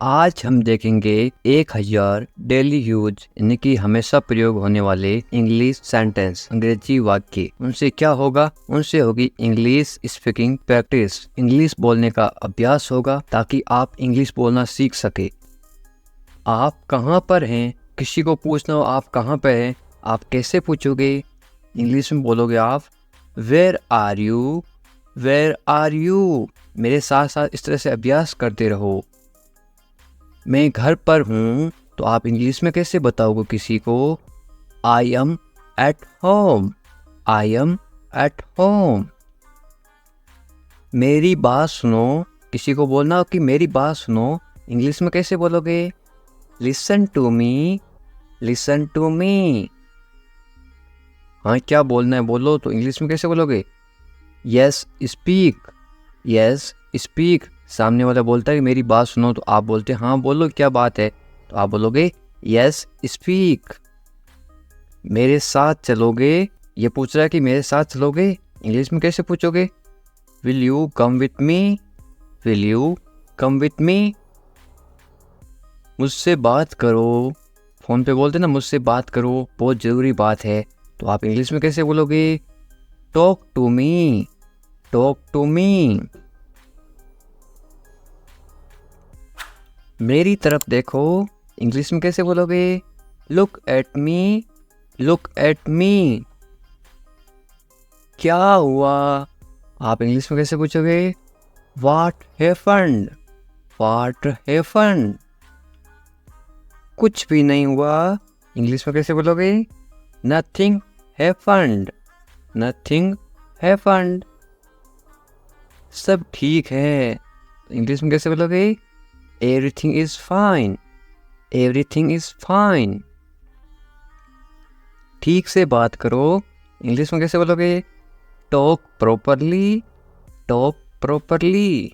आज हम देखेंगे 1000 डेली यूज यानी कि हमेशा प्रयोग होने वाले इंग्लिश सेंटेंस, अंग्रेजी वाक्य। उनसे क्या होगा? उनसे होगी इंग्लिश स्पीकिंग प्रैक्टिस। इंग्लिश बोलने का अभ्यास होगा ताकि आप इंग्लिश बोलना सीख सके। आप कहाँ पर हैं? किसी को पूछना हो आप कहाँ पर हैं, आप कैसे पूछोगे? इंग्लिश में बोलोगे आप where are you, where are you. मेरे साथ साथ इस तरह से अभ्यास करते रहो। मैं घर पर हूँ तो आप इंग्लिश में कैसे बताओगे किसी को? आई am at home, I am at home. मेरी बात सुनो, किसी को बोलना हो कि मेरी बात सुनो, इंग्लिश में कैसे बोलोगे? Listen to me, listen to me. हाँ, क्या बोलना है बोलो, तो इंग्लिश में कैसे बोलोगे? Yes speak, yes speak. सामने वाला बोलता है कि मेरी बात सुनो, तो आप बोलते हैं हाँ बोलो क्या बात है, तो आप बोलोगे यस स्पीक। मेरे साथ चलोगे, ये पूछ रहा है कि मेरे साथ चलोगे, इंग्लिश में कैसे पूछोगे? Will you come with me, will you come with मी। मुझसे बात करो, फ़ोन पे बोलते ना मुझसे बात करो, बहुत ज़रूरी बात है, तो आप इंग्लिश में कैसे बोलोगे? Talk to me, talk to me. मेरी तरफ देखो, इंग्लिश में कैसे बोलोगे? Look at me, look at me. क्या हुआ? आप इंग्लिश में कैसे पूछोगे? What happened, what happened. कुछ भी नहीं हुआ, इंग्लिश में कैसे बोलोगे? Nothing happened, nothing happened. सब ठीक है, इंग्लिश में कैसे बोलोगे? Everything is fine, everything is fine. ठीक से बात करो, इंग्लिश में कैसे बोलोगे? Talk properly, talk properly.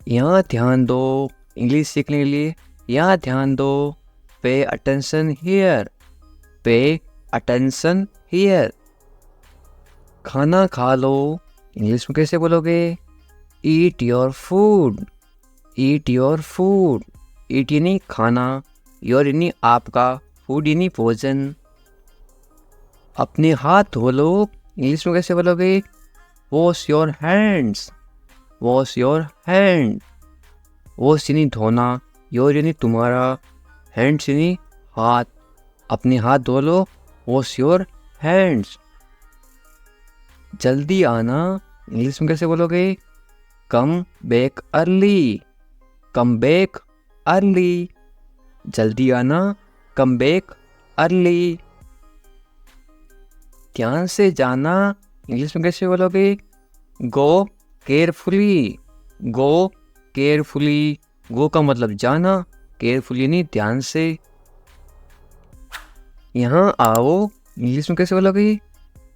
यहाँ ध्यान दो, इंग्लिश सीखने के लिए यहाँ ध्यान दो। Pay attention here, pay attention here. खाना खा लो, इंग्लिश में कैसे बोलोगे? Eat your food, eat your food. Eat यानी खाना, योर यानी आपका, फूड यानी भोजन। अपने हाथ धो लो, इंग्लिश में कैसे बोलोगे? Wash your hands, wash your hand. Wash यानी धोना, योर यानी तुम्हारा, हैंड्स यानी हाथ। अपने हाथ धो लो, वॉश योर हैंड्स। जल्दी आना, इंग्लिश में कैसे बोलोगे? Come back early, come back early. जल्दी आना, कम बैक अर्ली। ध्यान से जाना, इंग्लिश में कैसे बोलोगे? गो केयरफुली, गो केयरफुली। गो का मतलब जाना, केयरफुली नहीं ध्यान से। यहाँ आओ, इंग्लिश में कैसे बोलोगे?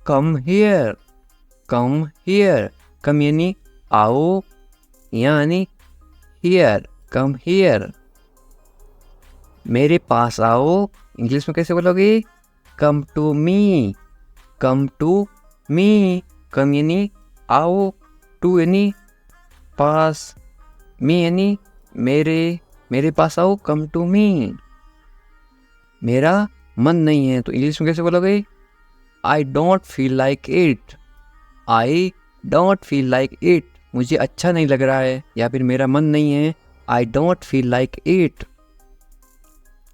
Come here, come here. कम यानी आओ, यहाँ यानी हियर, कम हियर। मेरे पास आओ, इंग्लिश में कैसे बोलोगे? Come to me, come to me. कम यानी आओ, टू यानी पास, मी यानी मेरे, मेरे पास आओ, कम टू मी। मेरा मन नहीं है, तो इंग्लिश में कैसे बोलोगे? I don't feel like it, I don't feel like it. मुझे अच्छा नहीं लग रहा है, या फिर मेरा मन नहीं है, I don't feel like it.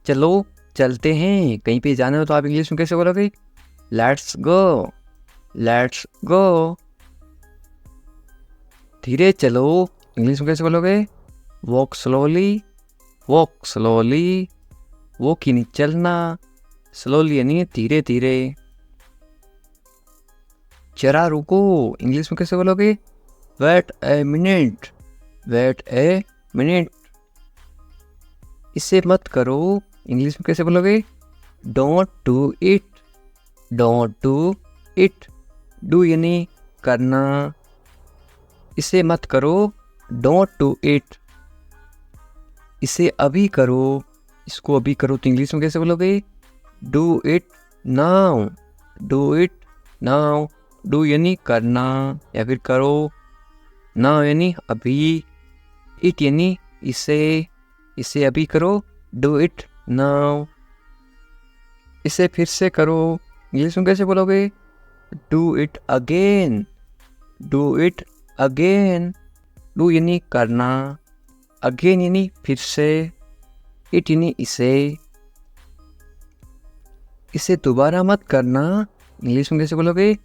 चलो चलते हैं, कहीं पे जाना हो तो आप इंग्लिश में कैसे बोलोगे? Let's go, let's go. धीरे चलो, इंग्लिश में कैसे बोलोगे? Walk slowly, walk slowly. Walk यानी चलना, स्लोली यानी धीरे धीरे। जरा रुको, इंग्लिश में कैसे बोलोगे? Wait a minute, wait a minute. इसे मत करो, इंग्लिश में कैसे बोलोगे? Don't do it, don't do it. Do यानी करना, इसे मत करो, डोंट डू इट। इसे अभी करो, इसको अभी करो, तो इंग्लिश में कैसे बोलोगे? Do it now, do it now. Do यानी करना या फिर करो, नाउ यानी अभी, इट यानी इसे अभी करो, डू इट नाउ। इसे फिर से करो, इंग्लिश में कैसे बोलोगे? Do it again, do it again. Do यानी करना, अगेन यानी फिर से, इट यानी इसे दोबारा मत करना, इंग्लिश में कैसे बोलोगे?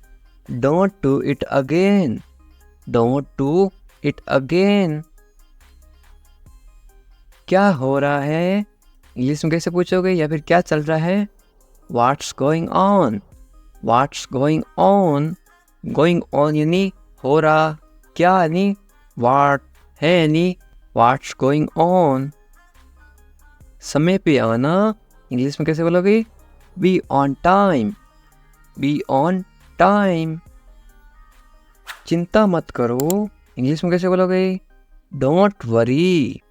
Don't do it again, don't do it again. क्या हो रहा है, इंग्लिश में कैसे पूछोगे? या फिर क्या चल रहा है? What's going on, what's going on. Going on यानी हो रहा, क्या यानी व्हाट, है यानी व्हाट्स गोइंग ऑन। समय पे आना, इंग्लिश में कैसे बोलोगे? B on time, B on time. चिंता मत करो, इंग्लिश में कैसे बोलोगे? Don't worry,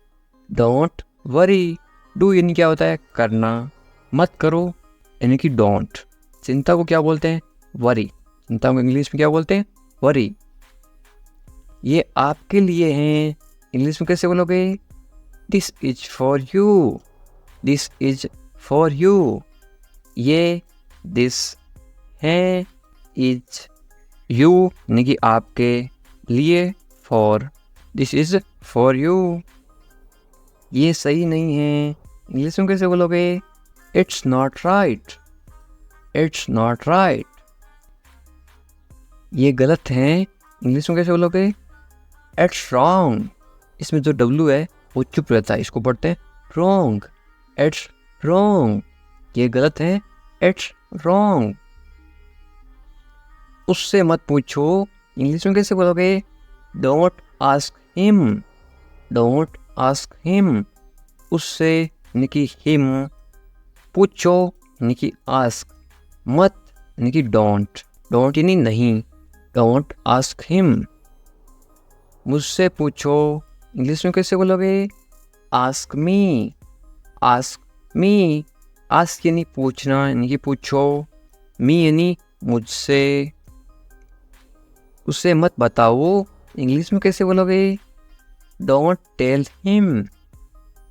don't worry. Do यानी क्या होता है? करना, मत करो यानी कि डोंट। चिंता को क्या बोलते हैं? वरी। चिंता को इंग्लिश में क्या बोलते हैं? वरी। ये आपके लिए हैं, इंग्लिश में कैसे बोलोगे? This is for you, this is for you. ये दिस है, इज यू यानी कि आपके लिए, for this is for you. ये सही नहीं है, इंग्लिश में कैसे बोलोगे? It's not right, it's not right. ये गलत है, इंग्लिश में कैसे बोलोगे? It's wrong. इसमें जो डब्ल्यू है वो चुप रहता है, इसको पढ़ते हैं रॉन्ग, इट्स रॉन्ग। ये गलत है, इट्स रॉन्ग। उससे मत पूछो, इंग्लिश में कैसे बोलोगे? Don't ask him, don't ask him. उससे यानी कि हिम, पूछो यानी कि आस्क, मत यानी कि डोंट, डोंट यानी नहीं, डोंट आस्क हिम। मुझसे पूछो, इंग्लिश में कैसे बोलोगे? Ask me, ask me. Ask यानी पूछना यानी कि पूछो, मी यानी मुझसे। उसे मत बताओ, इंग्लिश में कैसे बोलोगे? Don't tell him,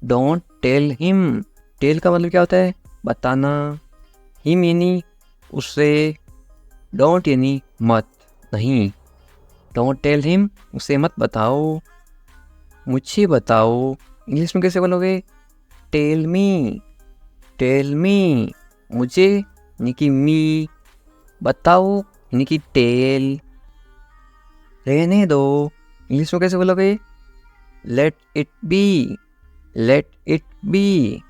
don't tell him. Tell का मतलब क्या होता है? बताना। हिम यानी उससे, डोंट यानी मत, नहीं। डोंट टेल हिम, उसे मत बताओ। मुझे बताओ, इंग्लिश में कैसे बोलोगे? Tell me, tell me. मुझे यानी कि मी, बताओ यानी कि टेल। रहने दो, इंग्लिश में कैसे बोलोगे? Let it be, let it be.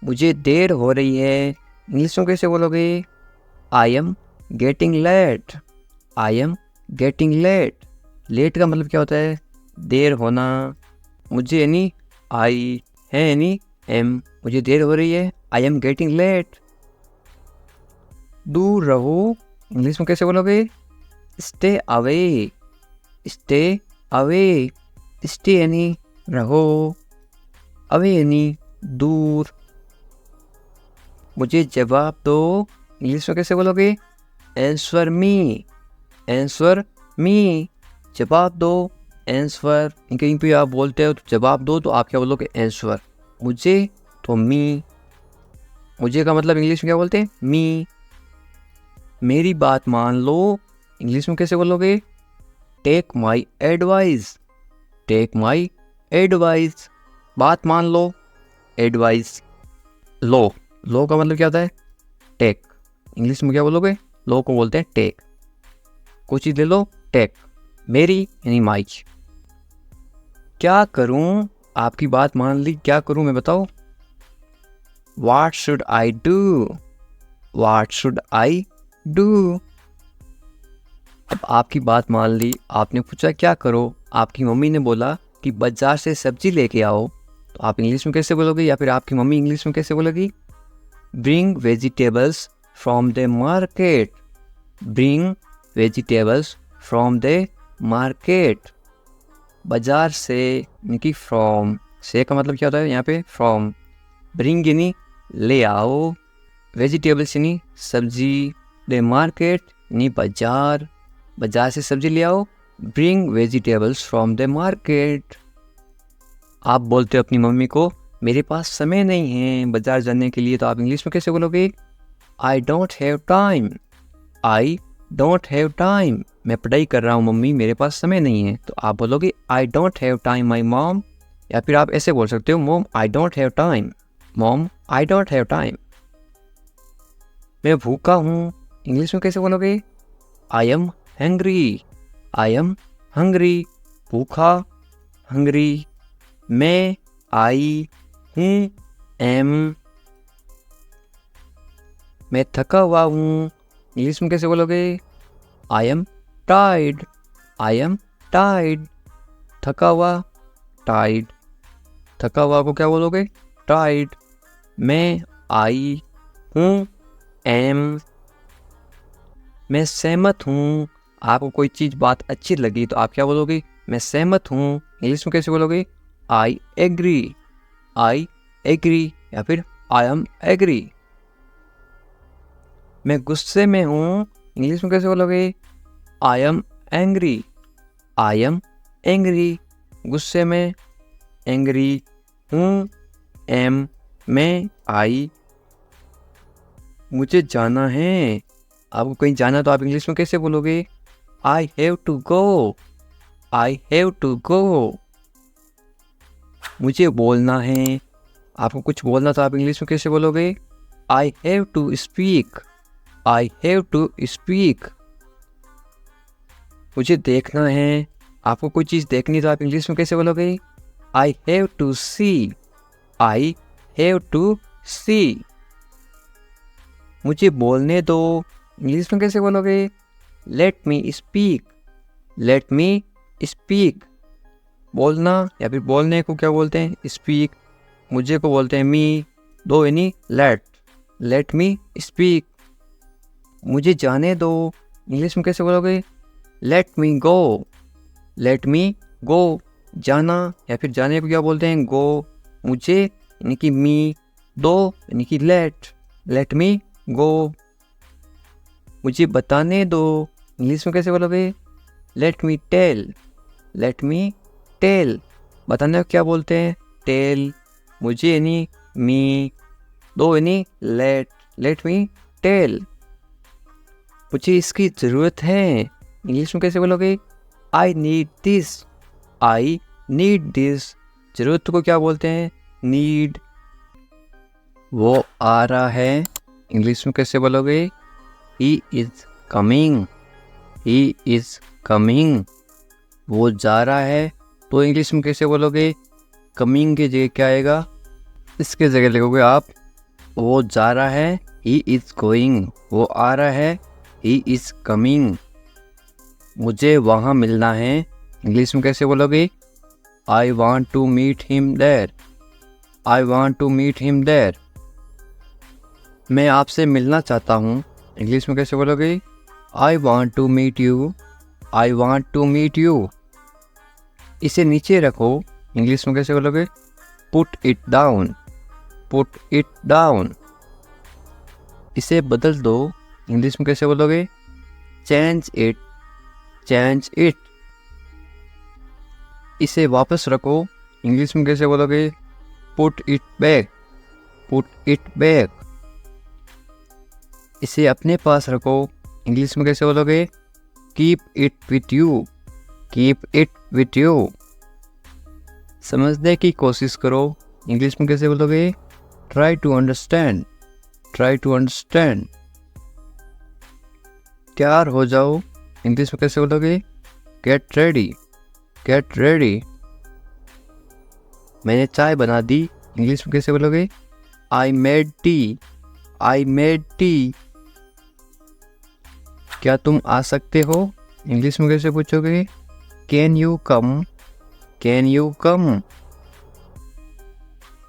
मुझे देर हो रही है, इंग्लिश में कैसे बोलोगे? I am getting late, I am getting late. Late का मतलब क्या होता है? देर होना। मुझे यानी आई, है यानी एम, मुझे देर हो रही है, आई एम गेटिंग लेट। दूर रहो, इंग्लिश में कैसे बोलोगे? Stay away, stay away. Stay यानी रहो, अवे यानी दूर। मुझे जवाब दो, इंग्लिश में कैसे बोलोगे? Answer me, answer me. जवाब दो, आंसर। कहीं पे आप बोलते हो तो जवाब दो, तो आप क्या बोलोगे? आंसर। मुझे तो मी, मुझे का मतलब इंग्लिश में क्या बोलते हैं? मी। मेरी बात मान लो, इंग्लिश में कैसे बोलोगे? Take my advice, take my advice. बात मान लो, एडवाइस। लो, लो का मतलब क्या होता है? टेक। इंग्लिश में क्या बोलोगे? लो को बोलते हैं टेक। कोई चीज़ ले लो, टेक। मेरी यानी माई। क्या करूं? आपकी बात मान ली, क्या करूं मैं, बताओ? What should I do? What should I do? अब आपकी बात मान ली, आपने पूछा क्या करो, आपकी मम्मी ने बोला कि बाजार से सब्जी लेके आओ, तो आप इंग्लिश में कैसे बोलोगे? या फिर आपकी मम्मी इंग्लिश में कैसे बोलेगी? Bring vegetables from the market. Bring vegetables from the market. बाजार से यानी कि फ्रॉम, से का मतलब क्या होता है यहाँ पे? फ्रॉम। ब्रिंग यानी ले आओ, वेजिटेबल्स यानी सब्जी, द मार्केट यानी बाजार, बाजार से सब्जी ले आओ। Bring vegetables from the market. आप बोलते हो अपनी मम्मी को मेरे पास समय नहीं है बाजार जाने के लिए, तो आप इंग्लिश में कैसे बोलोगे? I don't have time. I don't have time. मैं पढ़ाई कर रहा हूँ मम्मी, मेरे पास समय नहीं है। तो आप बोलोगे I don't have time my mom. या फिर आप ऐसे बोल सकते हो mom I don't have time. Mom I don't have time. मैं भूखा हूँ, इंग्लिश में कैसे बोलोगे? I am hungry. I am hungry. भूखा, हंग्री। मैं आई हूँ, एम। मैं थका हुआ हूँ, इंग्लिश में कैसे बोलोगे? I am tired. I am tired. थका हुआ, टायर्ड। थका हुआ को क्या बोलोगे? टायर्ड। मैं आई हूँ, एम। मैं सहमत हूँ, आपको कोई चीज़ बात अच्छी लगी तो आप क्या बोलोगे? मैं सहमत हूँ, इंग्लिश में कैसे बोलोगे? I agree. I agree. या फिर आई एम एग्री। मैं गुस्से में हूँ, इंग्लिश में कैसे बोलोगे? I am angry. I am angry. गुस्से में, एंग्री हूँ, एम। मैं आई। मुझे जाना है, आपको कहीं जाना तो आप इंग्लिश में कैसे बोलोगे? I have to go. I have to go. मुझे बोलना है, आपको कुछ बोलना तो आप इंग्लिश में कैसे बोलोगे? I have to speak. I have to speak. मुझे देखना है, आपको कोई चीज़ देखनी तो आप इंग्लिश में कैसे बोलोगे? I have to see. I have to see. मुझे बोलने दो, इंग्लिश में कैसे बोलोगे? Let me speak. Let me speak. बोलना या फिर बोलने को क्या बोलते हैं? स्पीक। मुझे को बोलते हैं मी। दो यानी लेट। Late me speak. मुझे जाने दो, इंग्लिश में कैसे बोलोगे? लेट मी गो। लेट मी गो। जाना या फिर जाने को क्या बोलते हैं? गो। मुझे यानी कि मी। दो यानी कि लेट। लेट मी गो। मुझे बताने दो, इंग्लिश में कैसे बोलोगे? Let me tell. Let me tell. बताने को क्या बोलते हैं? टेल। मुझे यानी मी। दो यानी लेट। Late me tell. मुझे इसकी ज़रूरत है, इंग्लिश में कैसे बोलोगे? I need this. I need this. ज़रूरत को क्या बोलते हैं? नीड। वो आ रहा है, इंग्लिश में कैसे बोलोगे? He is coming. He is coming. वो जा रहा है, तो इंग्लिश में कैसे बोलोगे? कमिंग की जगह क्या आएगा? इसके जगह लिखोगे आप वो जा रहा है, ही इज़ गोइंग। वो आ रहा है, ही इज़ कमिंग। मुझे वहाँ मिलना है, इंग्लिश में कैसे बोलोगे? I want to meet him there. I want to meet him there. मैं आपसे मिलना चाहता हूँ, इंग्लिश में कैसे बोलोगे? I want to meet you. I want to meet you. इसे नीचे रखो, इंग्लिश में कैसे बोलोगे? Put it down. Put it down. इसे बदल दो, इंग्लिश में कैसे बोलोगे? Change it. Change it. इसे वापस रखो, इंग्लिश में कैसे बोलोगे? Put it back. Put it back. इसे अपने पास रखो, इंग्लिश में कैसे बोलोगे? Keep it with you. Keep it with you. समझने की कोशिश करो, इंग्लिश में कैसे बोलोगे? Try to understand. Try to understand. तैयार हो जाओ, इंग्लिश में कैसे बोलोगे? Get ready. Get ready. मैंने चाय बना दी, इंग्लिश में कैसे बोलोगे? I made tea. I made tea. क्या तुम आ सकते हो, इंग्लिश में कैसे पूछोगे? Can you come. Can you come.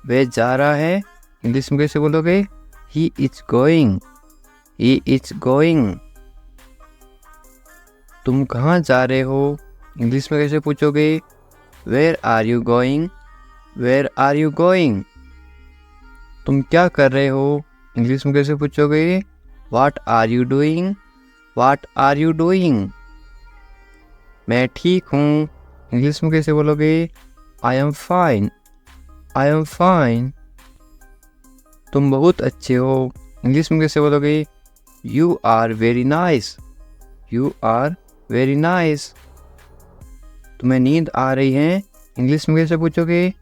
वह जा रहा है, इंग्लिश में कैसे बोलोगे? He is going. He is going. तुम कहाँ जा रहे हो, इंग्लिश में कैसे पूछोगे? Where are you going. Where are you going. तुम क्या कर रहे हो, इंग्लिश में कैसे पूछोगे? What are you doing. What are you doing. मैं ठीक हूँ, इंग्लिश में कैसे बोलोगे? I am fine. I am fine. तुम बहुत अच्छे हो। इंग्लिश में कैसे बोलोगे? You are very nice. You are very nice. तुम्हें नींद आ रही है? इंग्लिश में कैसे पूछोगे?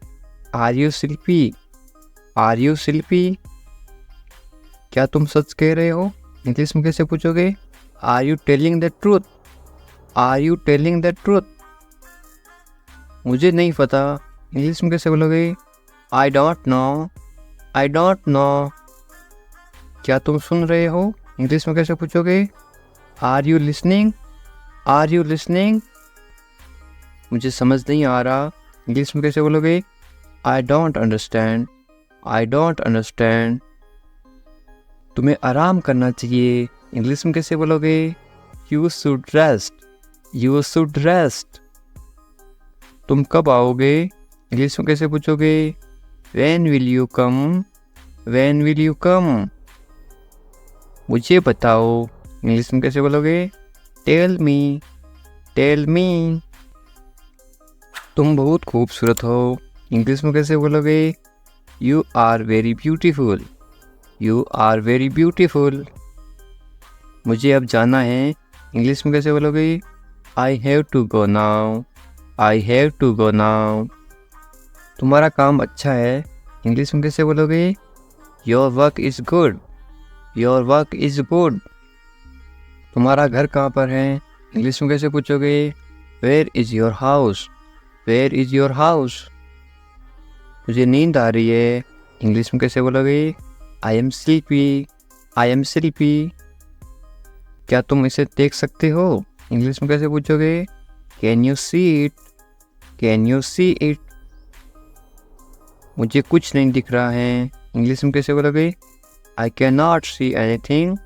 Are you sleepy? Are you sleepy? क्या तुम सच कह रहे हो? इंग्लिश में कैसे पूछोगे? Are you telling the truth? Are you telling the truth? मुझे नहीं पता। इंग्लिश में कैसे बोलोगे? I don't know. I don't know. क्या तुम सुन रहे हो? इंग्लिश में कैसे पूछोगे? Are you listening? Are you listening? मुझे समझ नहीं आ रहा। इंग्लिश में कैसे बोलोगे? I don't understand. I don't understand. तुम्हें आराम करना चाहिए। इंग्लिश में कैसे बोलोगे? You should rest. You should rest. तुम कब आओगे? इंग्लिश में कैसे पूछोगे? When will you come? When will you come? मुझे बताओ। इंग्लिश में कैसे बोलोगे? Tell me. Tell me. तुम बहुत खूबसूरत हो। इंग्लिश में कैसे बोलोगे? You are very beautiful. You are very beautiful. मुझे अब जाना है। इंग्लिश में कैसे बोलोगे? I have to go now. I have to go now. तुम्हारा काम अच्छा है। इंग्लिश में कैसे बोलोगे? Your work is good. Your work is good. तुम्हारा घर कहाँ पर है? इंग्लिश में कैसे पूछोगे? Where is your house? Where is your house? मुझे नींद आ रही है। इंग्लिश में कैसे बोलोगे? I am sleepy. I am sleepy. क्या तुम इसे देख सकते हो? इंग्लिश में कैसे पूछोगे? Can you see it? Can you see it? मुझे कुछ नहीं दिख रहा है। इंग्लिश में कैसे बोलोगे? I can not see anything.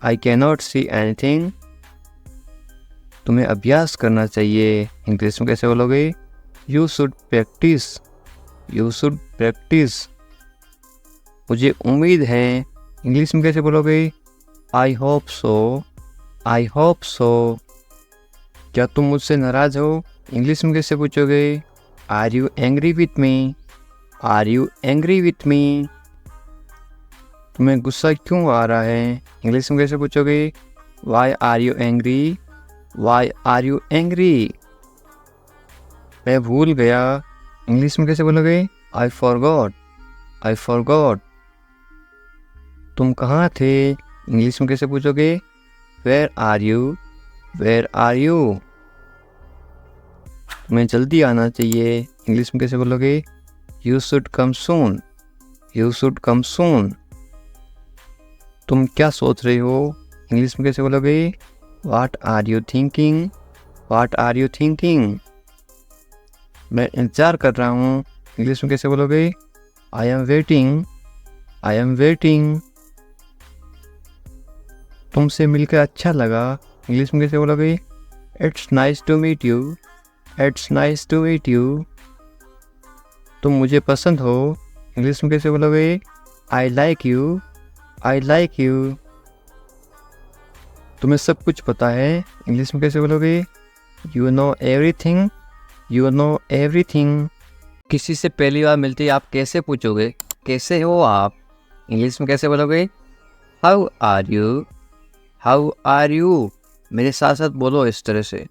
I can not see anything. तुम्हें अभ्यास करना चाहिए। इंग्लिश में कैसे बोलोगे? You should practise. You should practise. मुझे उम्मीद है। इंग्लिश में कैसे बोलोगे? I hope so. I hope so. क्या तुम मुझसे नाराज़ हो? इंग्लिश में कैसे पूछोगे? Are you angry with me? Are you angry with me? तुम्हें गुस्सा क्यों आ रहा है? इंग्लिश में कैसे पूछोगे? Why are you angry? Why are you angry? मैं भूल गया। इंग्लिश में कैसे बोलोगे? I forgot. I forgot. तुम कहाँ थे? इंग्लिश में कैसे पूछोगे? Where are you? Where are you? तुम्हें जल्दी आना चाहिए। इंग्लिश में कैसे बोलोगे? You should come soon. You should come soon. तुम क्या सोच रहे हो? इंग्लिश में कैसे बोलोगे? What are you thinking? What are you thinking? मैं इंतज़ार कर रहा हूँ। इंग्लिश में कैसे बोलोगे? I am waiting. I am waiting. तुमसे मिलकर अच्छा लगा। इंग्लिश में कैसे बोलोगे? It's nice to meet you. It's nice to meet you. तुम मुझे पसंद हो। इंग्लिश में कैसे बोलोगे? I like you. I like you. तुम्हें सब कुछ पता है। इंग्लिश में कैसे बोलोगे? You know everything. You know everything. किसी से पहली बार मिलते ही आप कैसे पूछोगे? कैसे हो आप? इंग्लिश में कैसे बोलोगे? How are you? How are you? मेरे साथ साथ बोलो इस तरह से।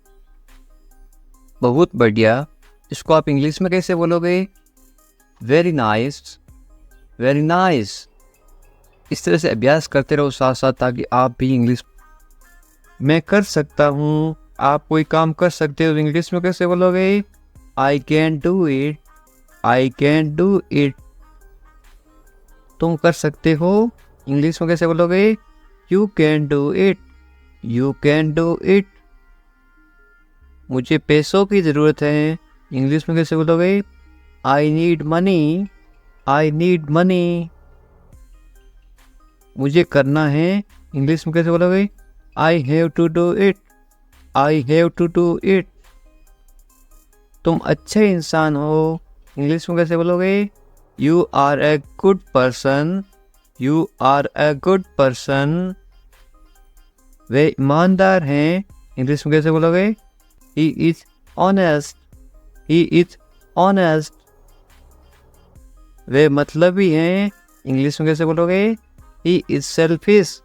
बहुत बढ़िया। इसको आप इंग्लिश में कैसे बोलोगे? Very nice. Very nice. इस तरह से अभ्यास करते रहो साथ साथ, ताकि आप भी इंग्लिश मैं कर सकता हूँ। आप कोई काम कर सकते हो। इंग्लिश में कैसे बोलोगे? I can do it. I can do it. तुम कर सकते हो। इंग्लिश में कैसे बोलोगे? You can do it. You can do it. मुझे पैसों की ज़रूरत है। इंग्लिश में कैसे बोलोगे? I need money. I need money. मुझे करना है। इंग्लिश में कैसे बोलोगे? I have to do it. I have to do it. तुम अच्छे इंसान हो। इंग्लिश में कैसे बोलोगे? You are a good person. You are a good person. वे ईमानदार हैं। इंग्लिश में कैसे बोलोगे? He is honest. He is honest. वे मतलबी हैं, इंग्लिश में कैसे बोलोगे? He is selfish,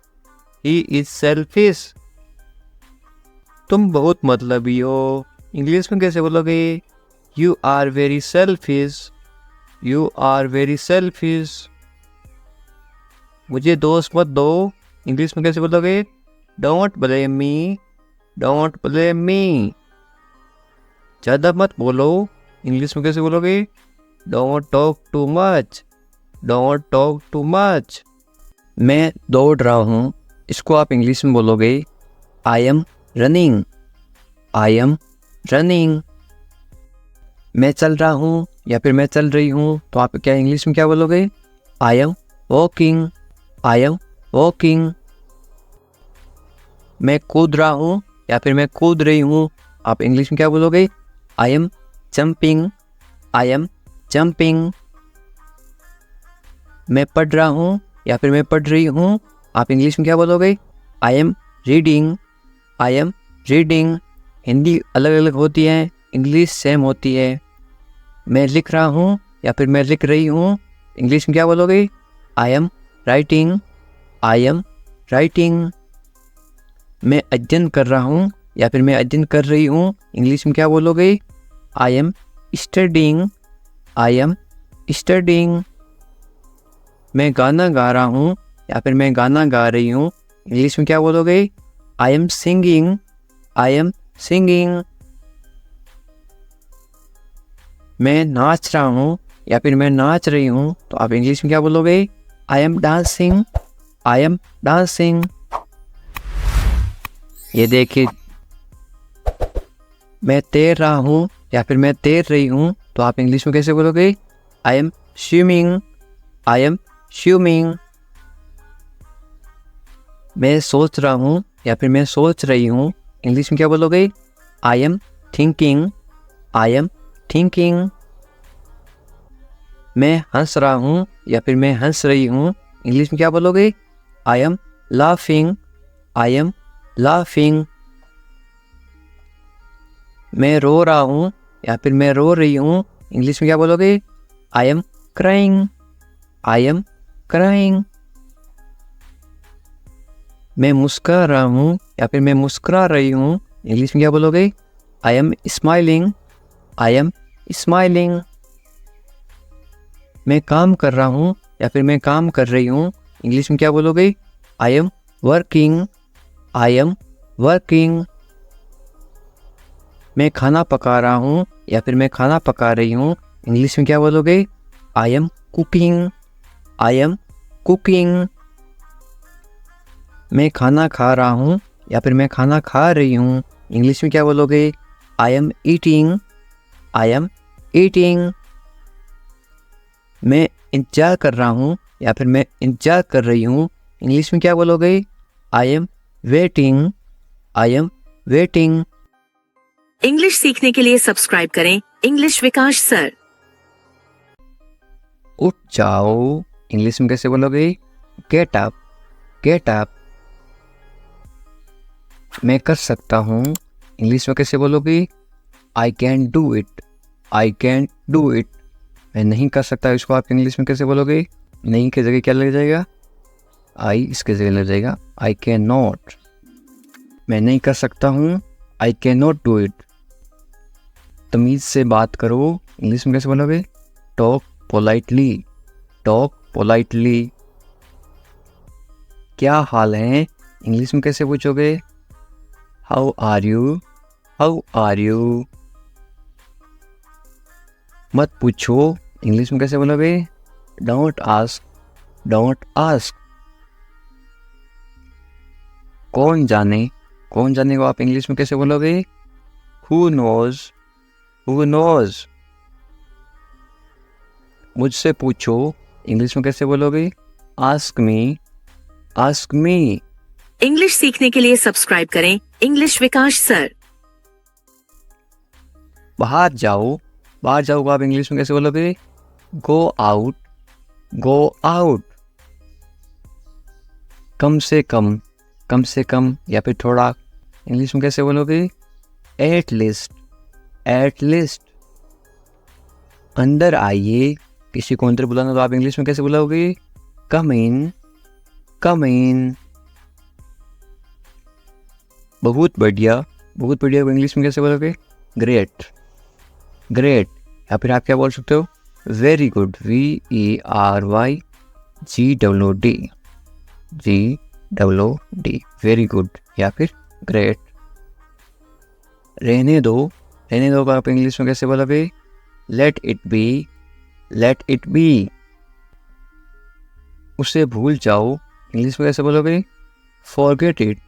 he is selfish. तुम बहुत मतलबी हो, इंग्लिश में कैसे बोलोगे? You are very selfish, you are very selfish. मुझे दोष मत दो, इंग्लिश में कैसे बोलोगे? Don't blame me, don't blame me. ज़्यादा मत बोलो, इंग्लिश में कैसे बोलोगे? Don't talk too much, don't talk too much. मैं दौड़ रहा हूँ, इसको आप इंग्लिश में बोलोगे I am running, I am running. मैं चल रहा हूँ या फिर मैं चल रही हूँ, तो आप क्या इंग्लिश में क्या बोलोगे? I am walking, I am walking. मैं कूद रहा हूँ या फिर मैं कूद रही हूँ, आप इंग्लिश में क्या बोलोगे? I M jumping, I am jumping. मैं पढ़ रहा हूँ या फिर मैं पढ़ रही हूँ, आप इंग्लिश में क्या बोलोगे? I am reading, I am reading. Hindi अलग अलग होती है, इंग्लिश सेम होती है। मैं लिख रहा हूँ या फिर मैं लिख रही हूँ, इंग्लिश में क्या बोलोगे? I am writing, I am writing. मैं अध्ययन कर रहा हूँ या फिर मैं अध्ययन कर रही हूँ, इंग्लिश में क्या बोलोगे? I am studying, I am studying. मैं गाना गा रहा हूँ या फिर मैं गाना गा रही हूँ, इंग्लिश में क्या बोलोगे? I am singing, I am singing. मैं नाच रहा हूँ या फिर मैं नाच रही हूँ, तो आप इंग्लिश में क्या बोलोगे? I M dancing, I am dancing. ये देखिए, मैं तैर रहा हूँ या फिर मैं तैर रही हूँ, तो आप इंग्लिश में कैसे बोलोगे? I M swimming, I am swimming. मैं सोच रहा हूँ या फिर मैं सोच रही हूँ, इंग्लिश में क्या बोलोगे? I am thinking, I am thinking. मैं हंस रहा हूँ या फिर मैं हंस रही हूँ, इंग्लिश में क्या बोलोगे? I am laughing, I am laughing. मैं रो रहा हूँ या फिर मैं रो रही हूँ, इंग्लिश में क्या बोलोगे? I am crying, I am crying. मैं मुस्कुरा रहा हूँ या फिर मैं मुस्कुरा रही हूँ, इंग्लिश में क्या बोलोगे? I am smiling, I am smiling. मैं काम कर रहा हूँ या फिर मैं काम कर रही हूँ, इंग्लिश में क्या बोलोगे? I am working, I am working. मैं खाना पका रहा हूँ या फिर मैं खाना पका रही हूँ, इंग्लिश में क्या बोलोगे? I am cooking, I am cooking. मैं खाना खा रहा हूँ या फिर मैं खाना खा रही हूँ, इंग्लिश में क्या बोलोगे? I am eating, I am eating. मैं इंतजार कर रहा हूँ या फिर मैं इंतजार कर रही हूँ, इंग्लिश में क्या बोलोगे? I am waiting, I am waiting. English सीखने के लिए सब्सक्राइब करें इंग्लिश विकास सर। उठ जाओ, इंग्लिश में कैसे बोलोगे? Get up, get up. मैं कर सकता हूँ, इंग्लिश में कैसे बोलोगे? I can do it, I can do it. मैं नहीं कर सकता, इसको आप इंग्लिश में कैसे बोलोगे? नहीं की जगह क्या लग जाएगा? आई इसके जगह लग जाएगा आई कैन नॉट। मैं नहीं कर सकता हूँ, I can not do it. तमीज़ से बात करो, इंग्लिश में कैसे बोलोगे? Talk politely, talk politely. क्या हाल है, इंग्लिश में कैसे पूछोगे? How are you, how are you. मत पूछो, इंग्लिश में कैसे बोलोगे? Don't ask, don't ask. कौन जाने, कौन जाने को आप इंग्लिश में कैसे बोलोगे? Who knows, who knows. मुझसे पूछो, इंग्लिश में कैसे बोलोगे? Ask me, ask me. English सीखने के लिए सब्सक्राइब करें इंग्लिश विकास सर। बाहर जाओ, बाहर जाओ को आप इंग्लिश में कैसे बोलोगे? Go out, go out. कम से कम, कम से कम या फिर थोड़ा, इंग्लिश में कैसे बोलोगे? At least, at least. अंदर आइए, किसी को अंदर बुलाना तो आप इंग्लिश में कैसे बुलाओगे? कम इन, कम इन। बहुत बढ़िया को इंग्लिश में कैसे बोलोगे? Great, great. या फिर आप क्या बोल सकते हो? Very good, VERYGOOD, GOOD, very good या फिर ग्रेट। रहने दो को आप इंग्लिश में कैसे बोलोगे? Let it be, let it B. उसे भूल जाओ, इंग्लिश में कैसे बोलोगे? Forget it,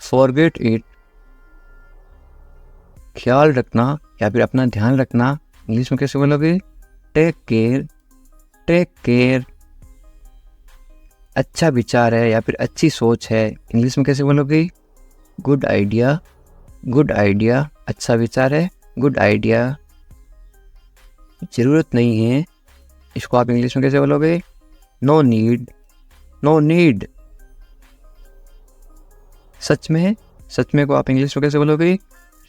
forget it. ख्याल रखना या फिर अपना ध्यान रखना, इंग्लिश में कैसे बोलोगे? Take care, take care. अच्छा विचार है या फिर अच्छी सोच है, इंग्लिश में कैसे बोलोगे? Good idea, good idea. अच्छा विचार है, गुड आइडिया। ज़रूरत नहीं है, इसको आप इंग्लिश में कैसे बोलोगे? No need, no need. सच में को आप इंग्लिश में कैसे बोलोगे?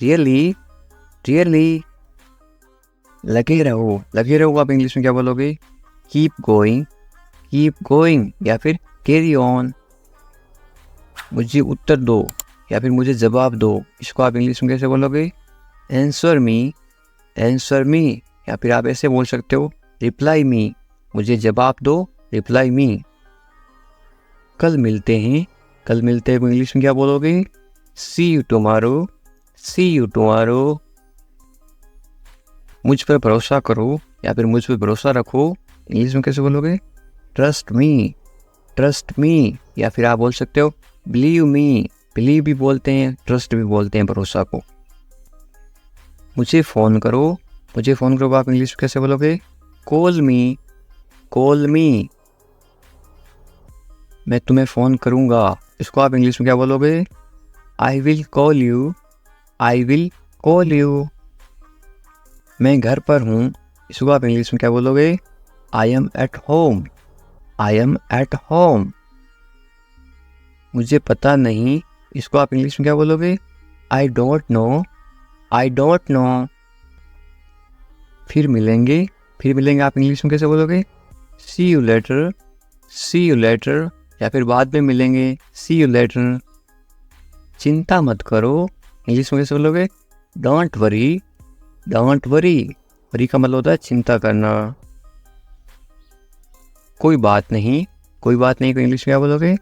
Really, really. लगे रहो को आप इंग्लिश में क्या बोलोगे? कीप गोइंग, कीप गोइंग या फिर कैरी ऑन। मुझे उत्तर दो या फिर मुझे जवाब दो, इसको आप इंग्लिश में कैसे बोलोगे? Answer me, answer me. या फिर आप ऐसे बोल सकते हो, रिप्लाई मी, मुझे जवाब दो, रिप्लाई मी। कल मिलते हैं को इंग्लिश में क्या बोलोगे? See you tomorrow, see you tomorrow. मुझ पर भरोसा करो या फिर मुझ पर भरोसा रखो, इंग्लिश में कैसे बोलोगे? Trust me, trust me. या फिर आप बोल सकते हो बिलीव मी, बिलीव भी बोलते हैं, ट्रस्ट भी बोलते हैं भरोसा को। मुझे फ़ोन करो आप इंग्लिश में कैसे बोलोगे? कॉल मी, कॉल मी। मैं तुम्हें फ़ोन करूँगा, इसको आप इंग्लिश में क्या बोलोगे? I will call you, I will call you. मैं घर पर हूँ, इसको आप इंग्लिश में क्या बोलोगे? I am at home, I am at home. मुझे पता नहीं, इसको आप इंग्लिश में क्या बोलोगे? I don't know, I don't know. फिर मिलेंगे आप इंग्लिश में कैसे बोलोगे? See you later, see you later. या फिर बाद में मिलेंगे, सी यू लेटर। चिंता मत करो, इंग्लिश में कैसे बोलोगे? Don't worry, don't worry. Worry का मतलब होता है चिंता करना। कोई बात नहीं को इंग्लिश में क्या बोलोगे?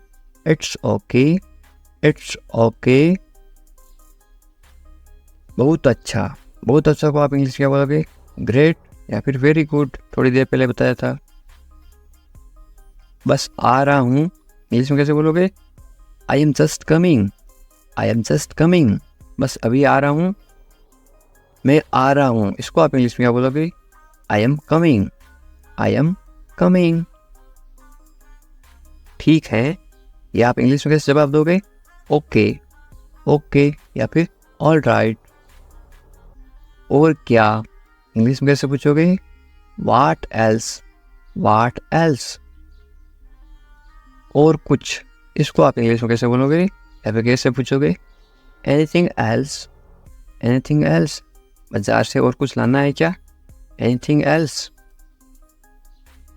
It's okay, it's okay. बहुत अच्छा को आप इंग्लिश में क्या बोलोगे? ग्रेट या फिर वेरी गुड, थोड़ी देर पहले बताया था। बस आ रहा हूँ, इंग्लिश में कैसे बोलोगे? I am just coming, I am just coming. बस अभी आ रहा हूँ, मैं आ रहा हूँ, इसको आप इंग्लिश में क्या बोलोगे? I am coming, I am coming. ठीक है, या आप इंग्लिश में कैसे जवाब दोगे? ओके, ओके या फिर ऑल राइट। और क्या, इंग्लिश में कैसे पूछोगे? What else, what else. और कुछ, इसको आप इंग्लिश में कैसे बोलोगे या फिर कैसे पूछोगे? Anything else, anything else. बाजार से और कुछ लाना है क्या? Anything else.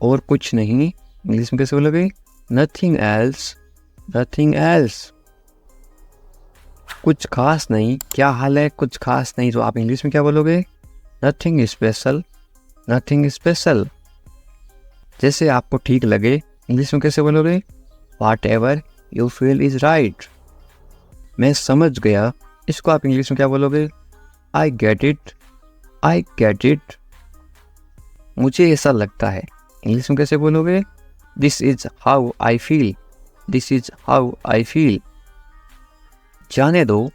और कुछ नहीं, इंग्लिश में कैसे बोलोगे? Nothing else, nothing else. कुछ खास नहीं, क्या हाल है? कुछ खास नहीं, तो आप इंग्लिश में क्या बोलोगे? Nothing special, nothing special. जैसे आपको ठीक लगे, इंग्लिश में कैसे बोलोगे? Whatever you feel is right. मैं समझ गया, इसको आप इंग्लिश में क्या बोलोगे? आई get it, I get it. मुझे ऐसा लगता है, इंग्लिश में कैसे बोलोगे? This is how I feel, this is how I feel. जाने दो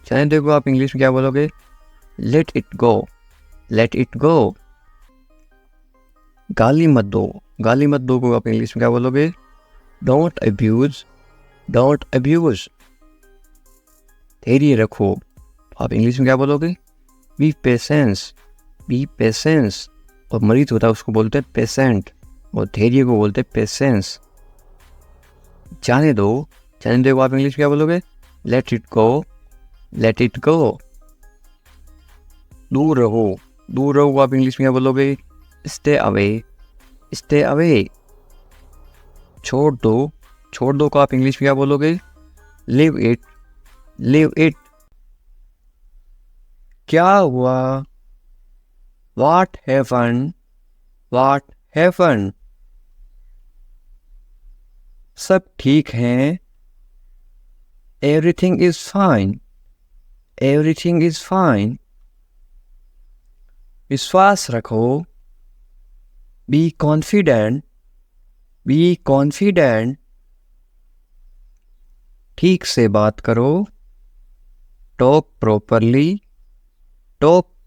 को आप इंग्लिश में क्या बोलोगे? Let it go, let it go. गाली मत दो को आप इंग्लिश में क्या बोलोगे? Don't abuse, don't abuse. धैर्य रखो, आप इंग्लिश में क्या बोलोगे? B patience, B patience. और मरीज होता है उसको बोलते हैं पेशेंट, और धैर्य को बोलते हैं पेशेंस। जाने दो को आप इंग्लिश में क्या बोलोगे? Let it go, let it go. दूर रहो को आप इंग्लिश में क्या बोलोगे? Stay away, stay away. छोड़ दो को आप इंग्लिश में क्या बोलोगे? Live it. क्या हुआ? What happen? सब ठीक है। Everything is fine. विश्वास रखो। Be confident. ठीक से बात करो। Talk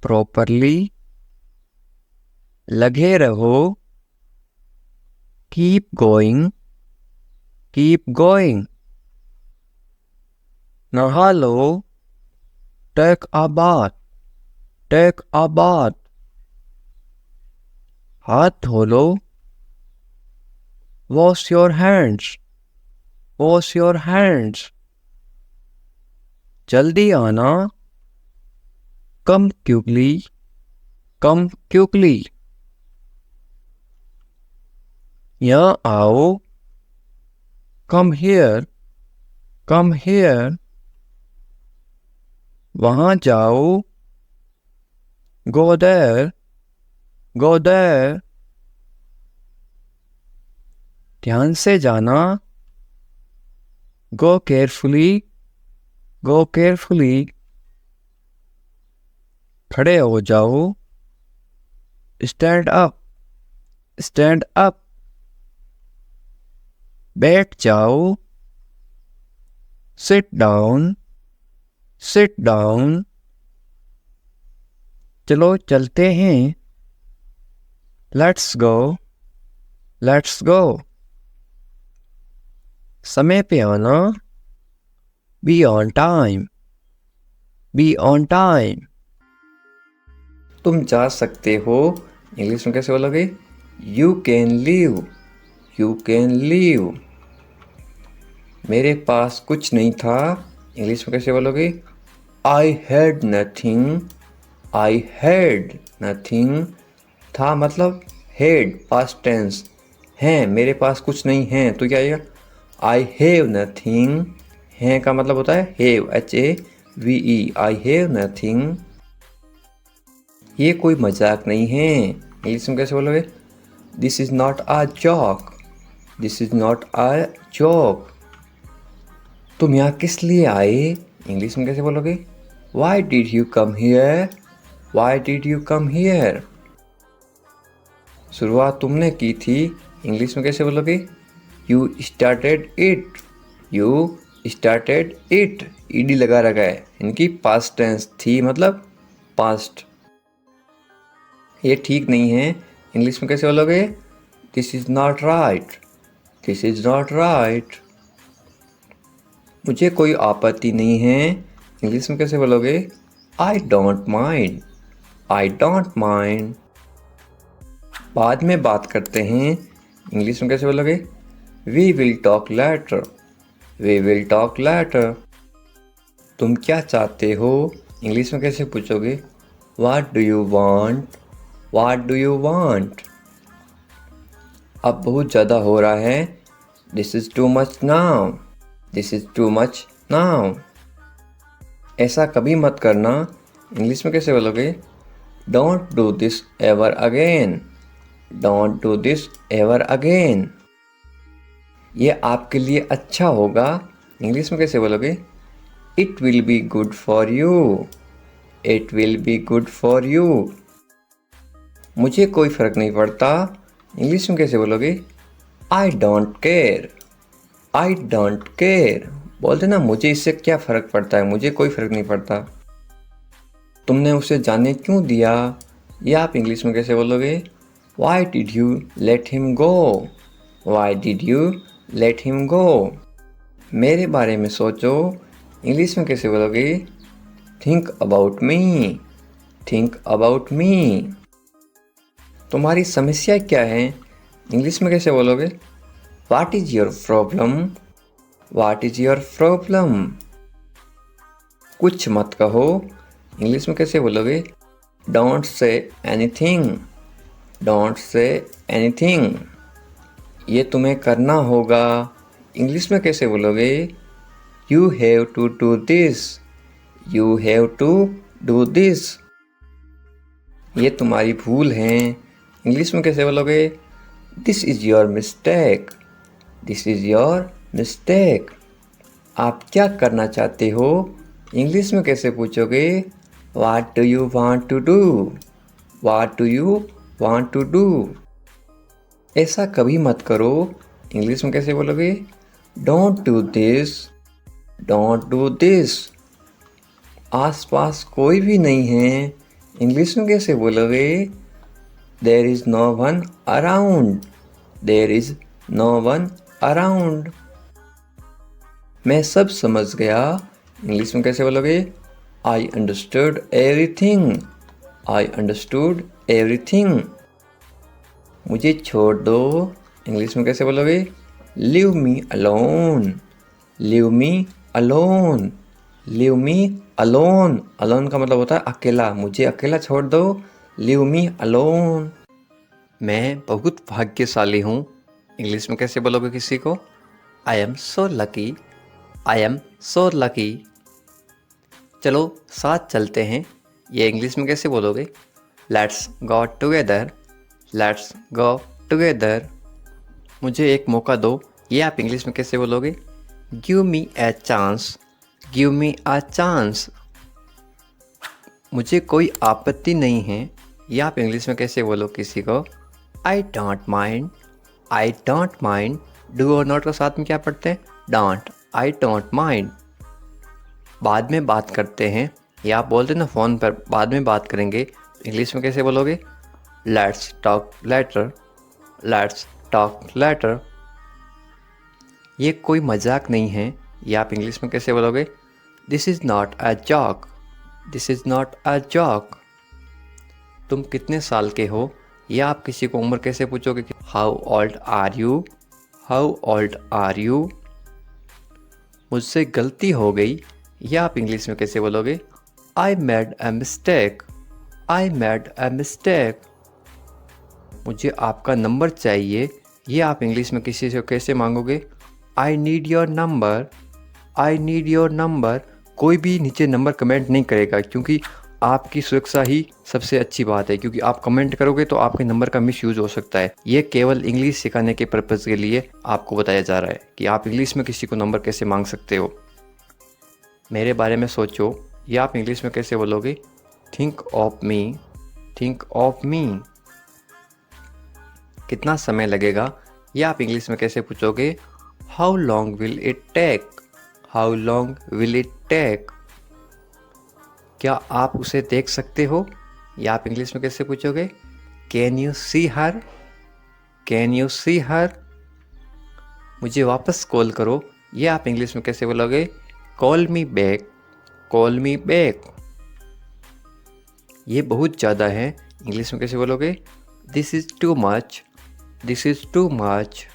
properly. लगे रहो। Keep going. नहा लो। Take a bath. हाथ धो लो। Wash your hands. जल्दी आना। Come quickly. यहाँ आओ। Come here. वहां जाओ। Go there. ध्यान से जाना। Go carefully. खड़े हो जाओ। Stand up. बैठ जाओ। Sit down. चलो चलते हैं। Let's go. समय पे आना। Be on time. तुम जा सकते हो, इंग्लिश में कैसे बोलोगे? You can leave. मेरे पास कुछ नहीं था, इंग्लिश में कैसे बोलोगे? I had nothing. था मतलब हैड पास्ट टेंस, है मेरे पास कुछ नहीं है तो क्या आएगा? I have nothing. है का मतलब होता है have, HAVE, I have nothing. ये कोई मजाक नहीं है, इंग्लिश में कैसे बोलोगे? This is not a joke. तुम यहाँ किस लिए आए, इंग्लिश में कैसे बोलोगे? Why did you come here? शुरुआत तुमने की थी, इंग्लिश में कैसे बोलोगे? You started it। ED लगा रखा है, इनकी पास्ट टेंस थी मतलब पास्ट। ये ठीक नहीं है, इंग्लिश में कैसे बोलोगे? This is not right। मुझे कोई आपत्ति नहीं है, इंग्लिश में कैसे बोलोगे? I don't mind। बाद में बात करते हैं, इंग्लिश में कैसे बोलोगे? We will talk later। तुम क्या चाहते हो, इंग्लिश में कैसे पूछोगे? What do you want? अब बहुत ज़्यादा हो रहा है, This is too much now। ऐसा कभी मत करना, इंग्लिश में कैसे बोलोगे? Don't do this ever again। ये आपके लिए अच्छा होगा, इंग्लिश में कैसे बोलोगे? It will be good for you। मुझे कोई फर्क नहीं पड़ता, इंग्लिश में कैसे बोलोगे? I don't care। बोलते ना, मुझे इससे क्या फ़र्क पड़ता है, मुझे कोई फ़र्क नहीं पड़ता। तुमने उसे जाने क्यों दिया, या आप इंग्लिश में कैसे बोलोगे? Why did you let him go? मेरे बारे में सोचो, इंग्लिश में कैसे बोलोगे? Think about me। तुम्हारी समस्या क्या है, इंग्लिश में कैसे बोलोगे? What is your problem? कुछ मत कहो, इंग्लिश में कैसे बोलोगे? Don't say anything। Don't say anything. ये तुम्हें करना होगा। इंग्लिश में कैसे बोलोगे? You have to do this. You have to do this. ये तुम्हारी भूल है। इंग्लिश में कैसे बोलोगे? This is your mistake. This is your mistake. आप क्या करना चाहते हो? इंग्लिश में कैसे पूछोगे? What do you want to do? What do you want to do? ऐसा कभी मत करो। इंग्लिश में कैसे बोलोगे? Don't do this. Don't do this. आसपास कोई भी नहीं है। इंग्लिश में कैसे बोलोगे? There is no one around. There is no one around. मैं सब समझ गया। इंग्लिश में कैसे बोलोगे? I understood everything. I understood everything. मुझे छोड़ दो। इंग्लिश में कैसे बोलोगे? Leave me alone. Leave me alone. Leave me alone. Alone का मतलब होता है अकेला। मुझे अकेला छोड़ दो। Leave me alone. मैं बहुत भाग्यशाली हूँ। इंग्लिश में कैसे बोलोगे किसी को? I am so lucky. I am so lucky. चलो साथ चलते हैं। ये इंग्लिश में कैसे बोलोगे? Let's go together. Let's go together. मुझे एक मौका दो। ये आप इंग्लिश में कैसे बोलोगे? Give me a chance. Give me a chance. मुझे कोई आपत्ति नहीं है। ये आप इंग्लिश में कैसे बोलो किसी को? I don't mind. I don't mind. Do और नॉट के साथ में क्या पढ़ते हैं? डोंट। I don't mind. बाद में बात करते हैं। या आप बोलते हैं ना फ़ोन पर बाद में बात करेंगे। इंग्लिश में कैसे बोलोगे? Let's talk later. Let's talk later. ये कोई मजाक नहीं है। या आप इंग्लिश में कैसे बोलोगे? This is not a joke. This is not a joke. तुम कितने साल के हो? या आप किसी को उम्र कैसे पूछोगे? How old are you. How old are you. मुझसे गलती हो गई। या आप इंग्लिश में कैसे बोलोगे? I made a mistake. I made a mistake. मुझे आपका नंबर चाहिए। ये आप इंग्लिश में किसी से कैसे मांगोगे? I need your number. I need your number. कोई भी नीचे नंबर कमेंट नहीं करेगा क्योंकि आपकी सुरक्षा ही सबसे अच्छी बात है, क्योंकि आप कमेंट करोगे तो आपके नंबर का मिसयूज़ हो सकता है। ये केवल इंग्लिश सिखाने के पर्पज़ के लिए आपको बताया जा रहा है कि आप इंग्लिश में किसी को नंबर कैसे मांग सकते हो। मेरे बारे में सोचो। ये आप इंग्लिश में कैसे बोलोगे? Think of me. Think of me. कितना समय लगेगा? ये आप इंग्लिश में कैसे पूछोगे? How long will it take. How long will it take. क्या आप उसे देख सकते हो? या आप इंग्लिश में कैसे पूछोगे? Can you see her. Can you see her. मुझे वापस कॉल करो। ये आप इंग्लिश में कैसे बोलोगे? Call me back. Call me back. ये बहुत ज़्यादा है। इंग्लिश में कैसे बोलोगे? This is too much. This is too much.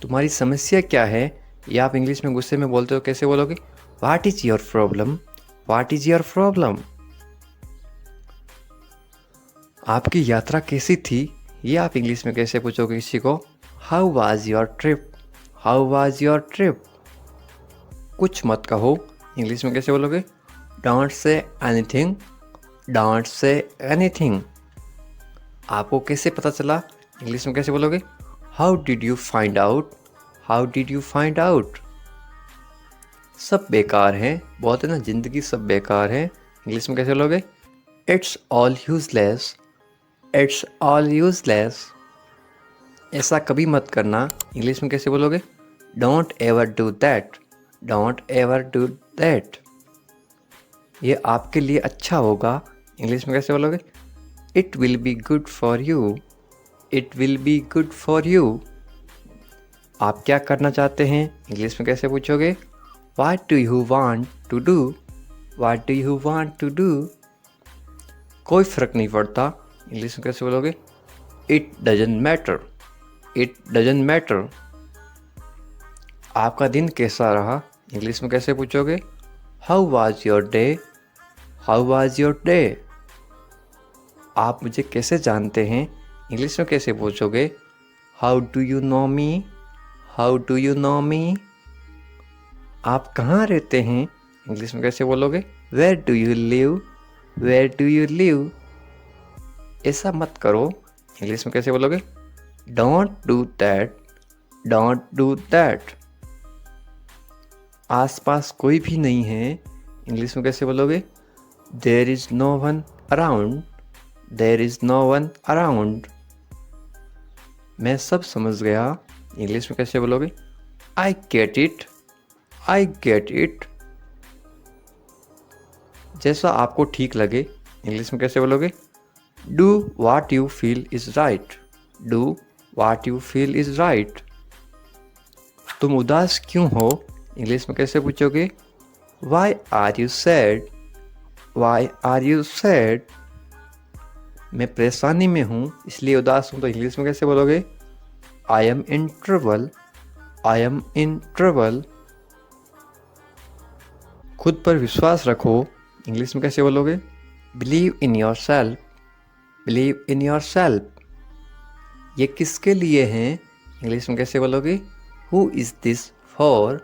तुम्हारी समस्या क्या है? या आप इंग्लिश में गुस्से में बोलते हो कैसे बोलोगे? What is your problem. What is your problem. आपकी यात्रा कैसी थी? ये आप इंग्लिश में कैसे पूछोगे किसी को? How was your trip. How was your trip. कुछ मत कहो। इंग्लिश में कैसे बोलोगे? Don't say anything. Don't say anything. आपको कैसे पता चला? इंग्लिश में कैसे बोलोगे? How did you find out. How did you find out. सब बेकार है। बोलते ना ज़िंदगी सब बेकार है। इंग्लिश में कैसे बोलोगे? It's all useless. It's all useless. ऐसा कभी मत करना। इंग्लिश में कैसे बोलोगे? Don't ever do that. Don't ever do that. ये आपके लिए अच्छा होगा। इंग्लिश में कैसे बोलोगे? It will be good for you. It will be good for you. आप क्या करना चाहते हैं? इंग्लिश में कैसे पूछोगे? What do you want to do? What do you want to do? कोई फ़र्क नहीं पड़ता। इंग्लिश में कैसे बोलोगे? It doesn't matter. It doesn't matter. आपका दिन कैसा रहा? इंग्लिश में कैसे पूछोगे? How was your day? How was your day? आप मुझे कैसे जानते हैं इंग्लिश में कैसे पूछोगे? How do you know me? How do you know me? आप कहाँ रहते हैं इंग्लिश में कैसे बोलोगे? Where do you live? Where do you live? ऐसा मत करो इंग्लिश में कैसे बोलोगे? Don't do that. Don't do that. आसपास कोई भी नहीं है इंग्लिश में कैसे बोलोगे? There is no one around. There is no one around. मैं सब समझ गया इंग्लिश में कैसे बोलोगे? आई get it. I get it. जैसा आपको ठीक लगे इंग्लिश में कैसे बोलोगे? Do what you feel is right. Do what you feel is right. तुम उदास क्यों हो इंग्लिश में कैसे पूछोगे? Why are you sad? Why are you sad? मैं परेशानी में हूँ इसलिए उदास हूँ तो इंग्लिश में कैसे बोलोगे? I M in trouble. I am in trouble. खुद पर विश्वास रखो इंग्लिश में कैसे बोलोगे? Believe in your self. Believe in your self. ये किसके लिए हैं इंग्लिश में कैसे बोलोगे? Who is this for?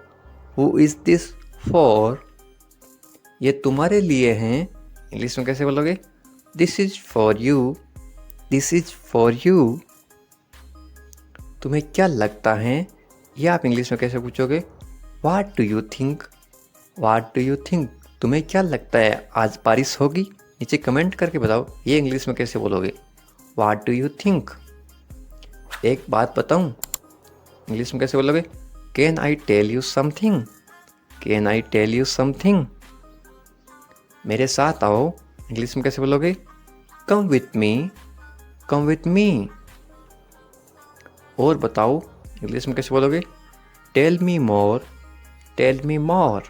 Who is this for? ये तुम्हारे लिए हैं इंग्लिश में कैसे बोलोगे? This is for you. This is for you. तुम्हें क्या लगता है ये आप इंग्लिश में कैसे पूछोगे? वाट do you think? Watt do you think? तुम्हें क्या लगता है आज बारिश होगी? नीचे कमेंट करके बताओ ये इंग्लिश में कैसे बोलोगे? What do you think? एक बात बताऊं इंग्लिश में कैसे बोलोगे? Can I tell you something? Can I tell you something? मेरे साथ आओ इंग्लिश में कैसे बोलोगे? Come with me. Come with me. और बताओ इंग्लिश में कैसे बोलोगे? Tell me more. Tell me more.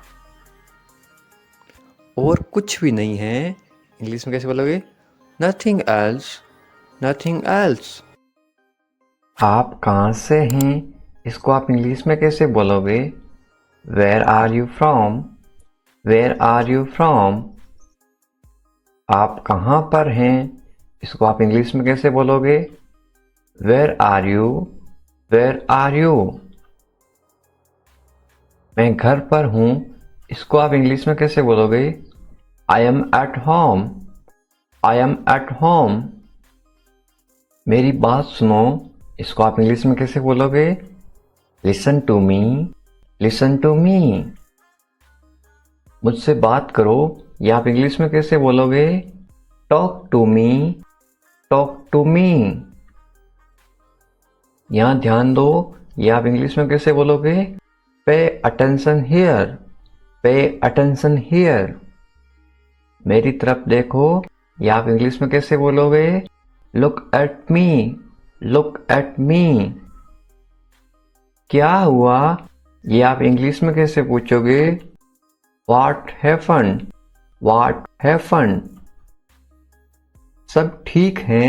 और कुछ भी नहीं है इंग्लिश में कैसे बोलोगे? Nothing else. Nothing else. आप कहाँ से हैं इसको आप इंग्लिश में कैसे बोलोगे? Where are you from? Where are you from? आप कहाँ पर हैं इसको आप इंग्लिश में कैसे बोलोगे? Where are you? Where are you? मैं घर पर हूँ इसको आप इंग्लिश में कैसे बोलोगे? I am at home. I am at home. मेरी बात सुनो इसको आप इंग्लिश में कैसे बोलोगे? Listen to me. Listen to me. मुझसे बात करो ये आप इंग्लिश में कैसे बोलोगे? Talk to me. Talk to me. यहाँ ध्यान दो ये आप इंग्लिश में कैसे बोलोगे? पे attention here. Pay attention here. मेरी तरफ देखो ये आप इंग्लिश में कैसे बोलोगे? Look at me. Look at me. क्या हुआ ये आप इंग्लिश में कैसे पूछोगे? What happened? What happened? सब ठीक है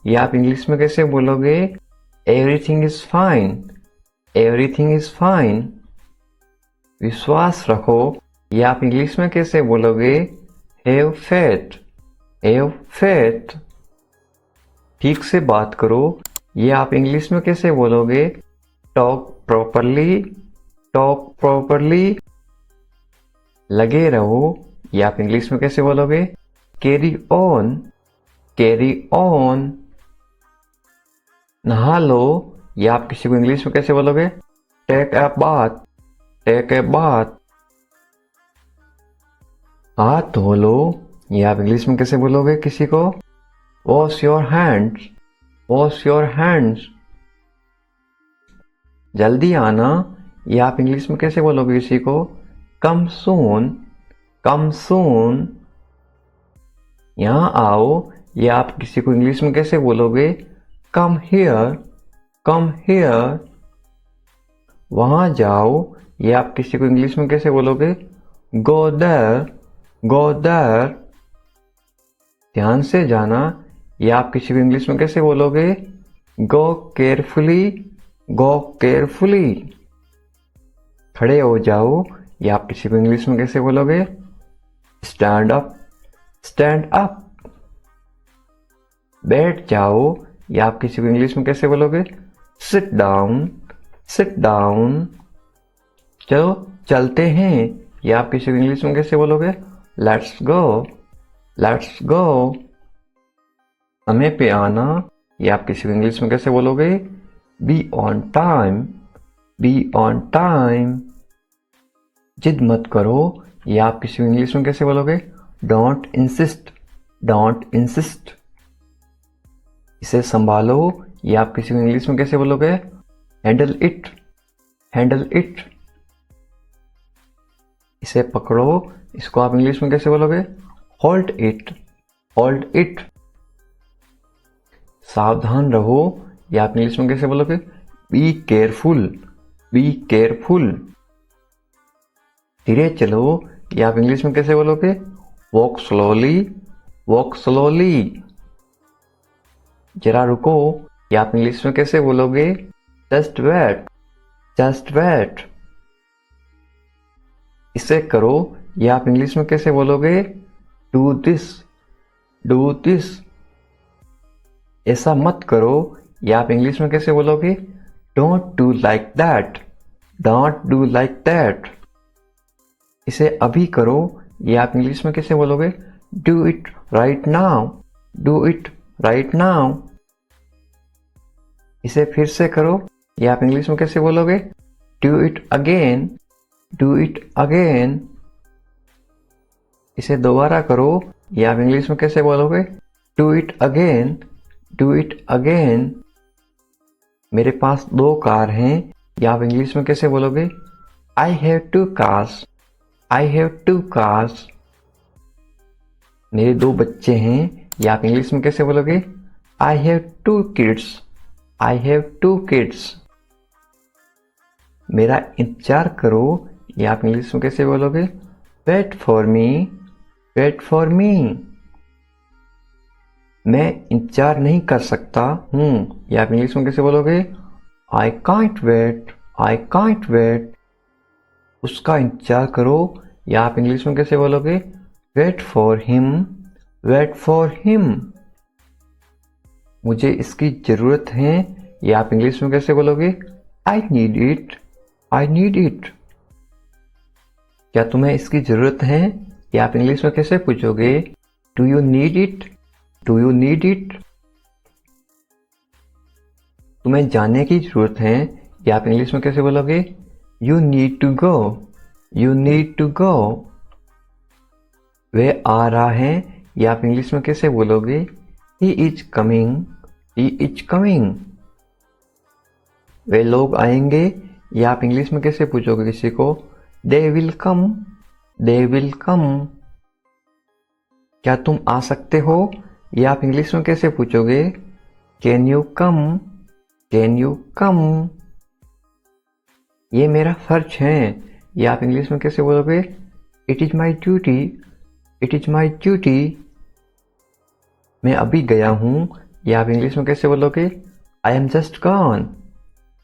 ये आप इंग्लिश में कैसे बोलोगे? Everything is fine. Everything is fine. विश्वास रखो ये आप इंग्लिश में कैसे बोलोगे? Have faith. Have faith. ठीक से बात करो ये आप इंग्लिश में कैसे बोलोगे? Talk properly. Talk properly. लगे रहो ये आप इंग्लिश में कैसे बोलोगे? Carry on. Carry on. नहा लो ये आप किसी को इंग्लिश में कैसे बोलोगे? Take a bath. Take a bath. हाथ धो लो ये आप इंग्लिश में कैसे बोलोगे किसी को? Wash your hands. Wash your hands. जल्दी आना ये आप इंग्लिश में कैसे बोलोगे किसी को? कम सून। कम सून। यहाँ आओ ये आप किसी को इंग्लिश में कैसे बोलोगे? Come here. Come here. वहाँ जाओ ये आप किसी को इंग्लिश में कैसे बोलोगे? Go there. Go there. ध्यान से जाना ये आप किसी को इंग्लिश में कैसे बोलोगे? गो केयरफुली। गो केयरफुली। खड़े हो जाओ ये आप किसी को इंग्लिश में कैसे बोलोगे? Stand up. Stand up. बैठ जाओ, या आप किसी को इंग्लिश में कैसे बोलोगे? Sit down, seat down. चलो चलते हैं, या आप किसी को इंग्लिश में कैसे बोलोगे? Let's go, let's go. समय पे आना, या आप किसी को इंग्लिश में कैसे बोलोगे? B on time, B on time. जिद मत करो, या आप किसी को इंग्लिश में कैसे बोलोगे? Don't insist, don't insist. इसे संभालो, या आप किसी को इंग्लिश में कैसे बोलोगे? Handle it, handle it. इसे पकड़ो, इसको आप इंग्लिश में कैसे बोलोगे? Hold it, hold it. सावधान रहो, या आप इंग्लिश में कैसे बोलोगे? Be careful, be careful. धीरे चलो, या आप इंग्लिश में कैसे बोलोगे? Walk slowly, walk slowly. जरा रुको, या आप इंग्लिश में कैसे बोलोगे? Just wait, just wait. इसे करो, या आप इंग्लिश में कैसे बोलोगे? Do this, do this. ऐसा मत करो, या आप इंग्लिश में कैसे बोलोगे? Don't do like that, don't do like that. इसे अभी करो, या आप इंग्लिश में कैसे बोलोगे? Do it right now, do it right now. इसे फिर से करो, या आप इंग्लिश में कैसे बोलोगे? Do it again, do it again. इसे दोबारा करो, या आप इंग्लिश में कैसे बोलोगे? Do it again, do it again. मेरे पास 2 कार हैं, या आप इंग्लिश में कैसे बोलोगे? I have 2 cars, I have 2 cars. मेरे 2 बच्चे हैं, या आप इंग्लिश में कैसे बोलोगे? I have 2 kids, I have 2 kids. मेरा इंतजार करो, या आप इंग्लिश में कैसे बोलोगे? Wait for me, wait for me. मैं इंतजार नहीं कर सकता हूँ, या आप इंग्लिश में कैसे बोलोगे? I can't wait, I can't wait. उसका इंतजार करो, या आप इंग्लिश में कैसे बोलोगे? Wait for him, wait for him. मुझे इसकी जरूरत है, या आप इंग्लिश में कैसे बोलोगे? I need it, I need it. क्या तुम्हें इसकी जरूरत है, या आप इंग्लिश में कैसे पूछोगे? Do you need it, do you need it. तुम्हें जाने की जरूरत है, या आप इंग्लिश में कैसे बोलोगे? You need to go, you need to go. वह आ रहा है, या आप इंग्लिश में कैसे बोलोगे? He is coming, he is coming. वे लोग आएंगे, या आप इंग्लिश में कैसे पूछोगे किसी को? They will come, they will come. क्या तुम आ सकते हो, या आप इंग्लिश में कैसे पूछोगे? Can you come, can you कम। ये मेरा फर्ज है, या आप इंग्लिश में कैसे बोलोगे? It is my duty, it is my duty. मैं अभी गया हूं, या आप इंग्लिश में कैसे बोलोगे? I am just gone,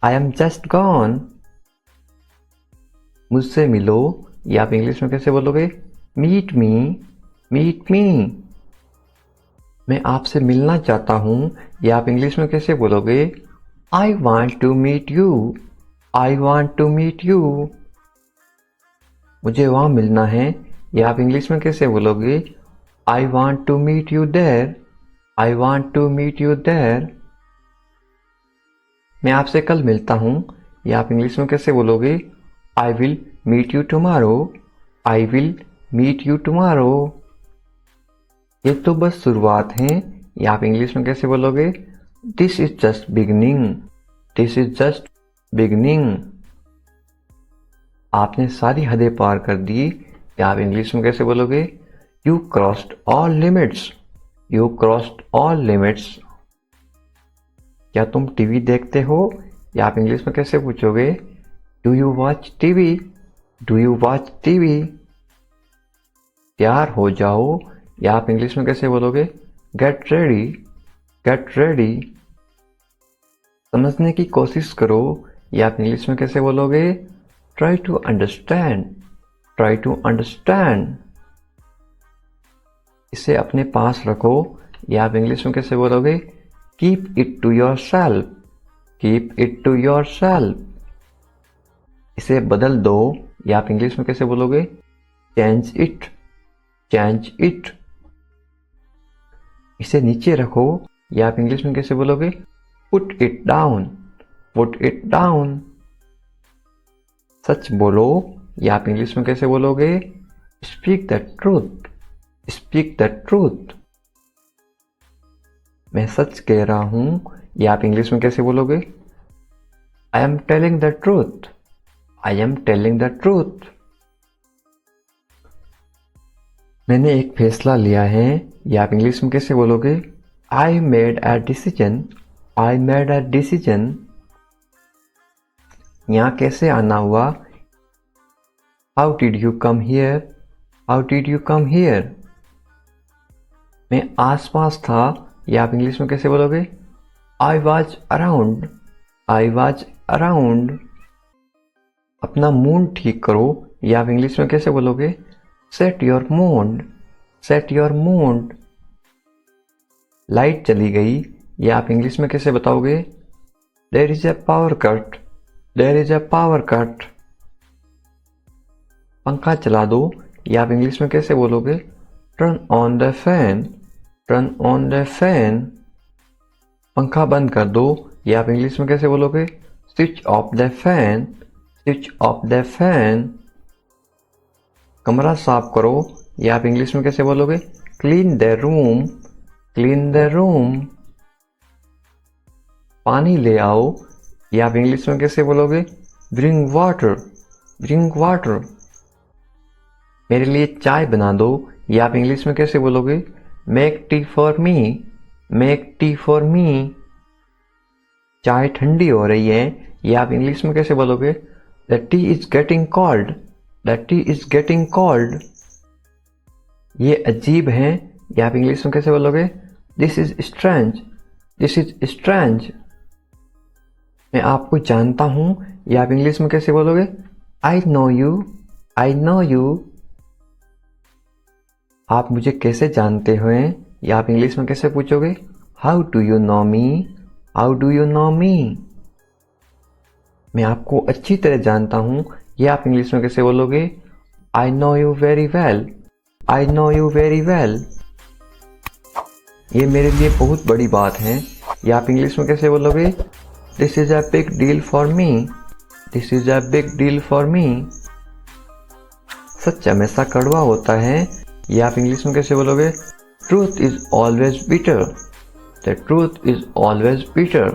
I am just gone. मुझसे मिलो, या आप इंग्लिश में कैसे बोलोगे? Meet me, meet me. मैं आपसे मिलना चाहता हूं, या आप इंग्लिश में कैसे बोलोगे? I want to meet you, I want to meet you. मुझे वहां मिलना है, या आप इंग्लिश में कैसे बोलोगे? I want to meet you there, I want to meet you there. मैं आपसे कल मिलता हूं, या आप इंग्लिश में कैसे बोलोगे? I will meet you tomorrow, I will meet you tomorrow. ये तो बस शुरुआत है, या आप इंग्लिश में कैसे बोलोगे? This is just beginning, this is just beginning. आपने सारी हदें पार कर दी, या आप इंग्लिश में कैसे बोलोगे? You crossed all limits, you crossed all limits. क्या तुम टीवी देखते हो, या आप इंग्लिश में कैसे पूछोगे? Do you watch TV, do you watch TV. तैयार हो जाओ, या आप इंग्लिश में कैसे बोलोगे? Get ready, get ready. समझने की कोशिश करो, या आप इंग्लिश में कैसे बोलोगे? Try to understand, try to understand. इसे अपने पास रखो, या आप इंग्लिश में कैसे बोलोगे? Keep it to yourself, keep it to yourself. इसे बदल दो, या आप इंग्लिश में कैसे बोलोगे? Change it, change it. इसे नीचे रखो, या आप इंग्लिश में कैसे बोलोगे? Put it down, put it down. सच बोलो, या आप इंग्लिश में कैसे बोलोगे? Speak the truth, speak the truth. मैं सच कह रहा हूं, या आप इंग्लिश में कैसे बोलोगे? I am telling the truth, I am telling the truth. मैंने एक फैसला लिया है, या आप इंग्लिश में कैसे बोलोगे? I made a decision, I made a decision. यहां कैसे आना हुआ? How did you come here, how did you come here. मैं आसपास था, या आप इंग्लिश में कैसे बोलोगे? I was around, I was around. अपना मूड ठीक करो, या आप इंग्लिश में कैसे बोलोगे? Set your mood, set your mood. Light चली गई, या आप इंग्लिश में कैसे बताओगे? There is a power cut, there is a power cut. पंखा चला दो, या आप इंग्लिश में कैसे बोलोगे? Turn on the fan, turn on the fan. पंखा बंद कर दो, या आप इंग्लिश में कैसे बोलोगे? Switch off the fan, switch off the fan. कमरा साफ करो, या आप इंग्लिश में कैसे बोलोगे? Clean the room, clean the room. पानी ले आओ, या आप इंग्लिश में कैसे बोलोगे? Bring water, bring water. मेरे लिए चाय बना दो, या आप इंग्लिश में कैसे बोलोगे? Make tea for me, make tea for me. चाय ठंडी हो रही है, या आप इंग्लिश में कैसे बोलोगे? The T is getting cold, the T is getting cold. ये अजीब है, या आप इंग्लिश में कैसे बोलोगे? This is strange, this is strange. मैं आपको जानता हूं, या आप इंग्लिश में कैसे बोलोगे? I know you, I know you. आप मुझे कैसे जानते हो, या आप इंग्लिश में कैसे पूछोगे? How do you know me, how do you know me. मैं आपको अच्छी तरह जानता हूं, या आप इंग्लिश में कैसे बोलोगे? I know you very well, I know you very well. ये मेरे लिए बहुत बड़ी बात है, या आप इंग्लिश में कैसे बोलोगे? This is a big deal for me, this is a big deal for me. सच हमेशा कड़वा होता है, या आप इंग्लिश में कैसे बोलोगे? Truth is always bitter, the truth is always bitter.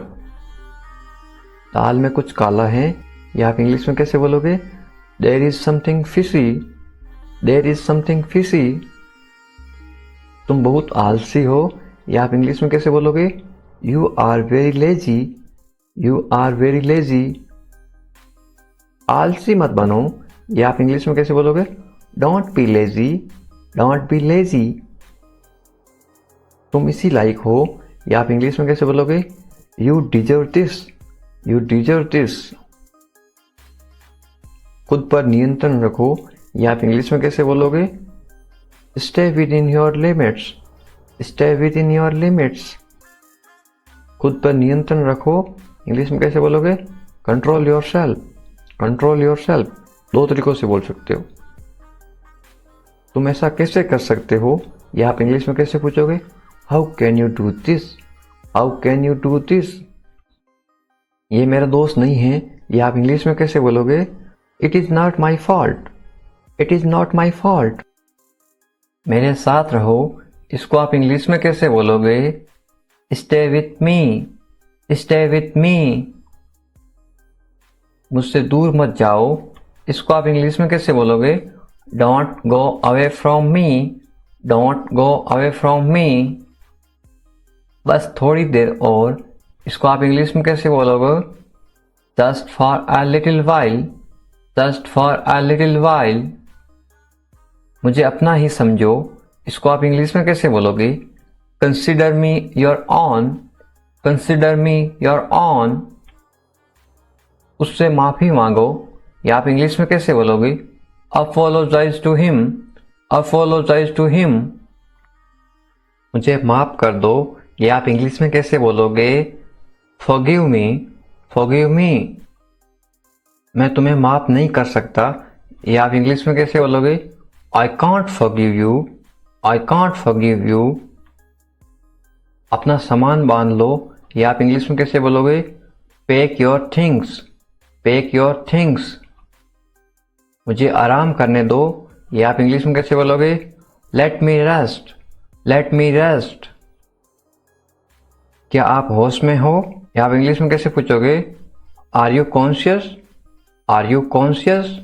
दाल में कुछ काला है, या आप इंग्लिश में कैसे बोलोगे? There is something fishy, there is something fishy. तुम बहुत आलसी हो, या आप इंग्लिश में कैसे बोलोगे? You are very lazy, you are very lazy. आलसी मत बनो, या आप इंग्लिश में कैसे बोलोगे? Don't be lazy, don't be lazy. तुम इसी लायक हो, या आप इंग्लिश में कैसे बोलोगे? You deserve this, you deserve this. खुद पर नियंत्रण रखो, या आप इंग्लिश में कैसे बोलोगे? Stay with in your limits, stay with in your limits. खुद पर नियंत्रण रखो, इंग्लिश में कैसे बोलोगे? Control your self, control your self. दो तरीकों से बोल सकते हो। तुम ऐसा कैसे कर सकते हो, या आप इंग्लिश में कैसे पूछोगे? How can you do this, how can you do this. ये मेरा दोस्त नहीं है, या आप इंग्लिश में कैसे बोलोगे? It is not my fault, it is not my fault. मेरे साथ रहो, इसको आप इंग्लिश में कैसे बोलोगे? Stay with me, stay with me. मुझसे दूर मत जाओ, इसको आप इंग्लिश में कैसे बोलोगे? Don't go away from me, don't go away from me. बस थोड़ी देर और, इसको आप इंग्लिश में कैसे बोलोगे? Just for a little while, just for a little while. मुझे अपना ही समझो, इसको आप इंग्लिश में कैसे बोलोगे? Consider me your own, consider me your own. उससे माफी मांगो, या आप इंग्लिश में कैसे बोलोगे? Apologise to him, apologise to him. मुझे माफ कर दो, ये आप इंग्लिश में कैसे बोलोगे? Forgive me, forgive me. मैं तुम्हें माफ नहीं कर सकता, ये आप इंग्लिश में कैसे बोलोगे? I can't forgive you, I can't forgive you. अपना सामान बांध लो, ये आप इंग्लिश में कैसे बोलोगे? Pack your things, pack your things. मुझे आराम करने दो, ये आप इंग्लिश में कैसे बोलोगे? लेट मी रेस्ट, लेट मी रेस्ट। क्या आप होश में हो, या आप इंग्लिश में कैसे पूछोगे? Are you conscious, are you conscious.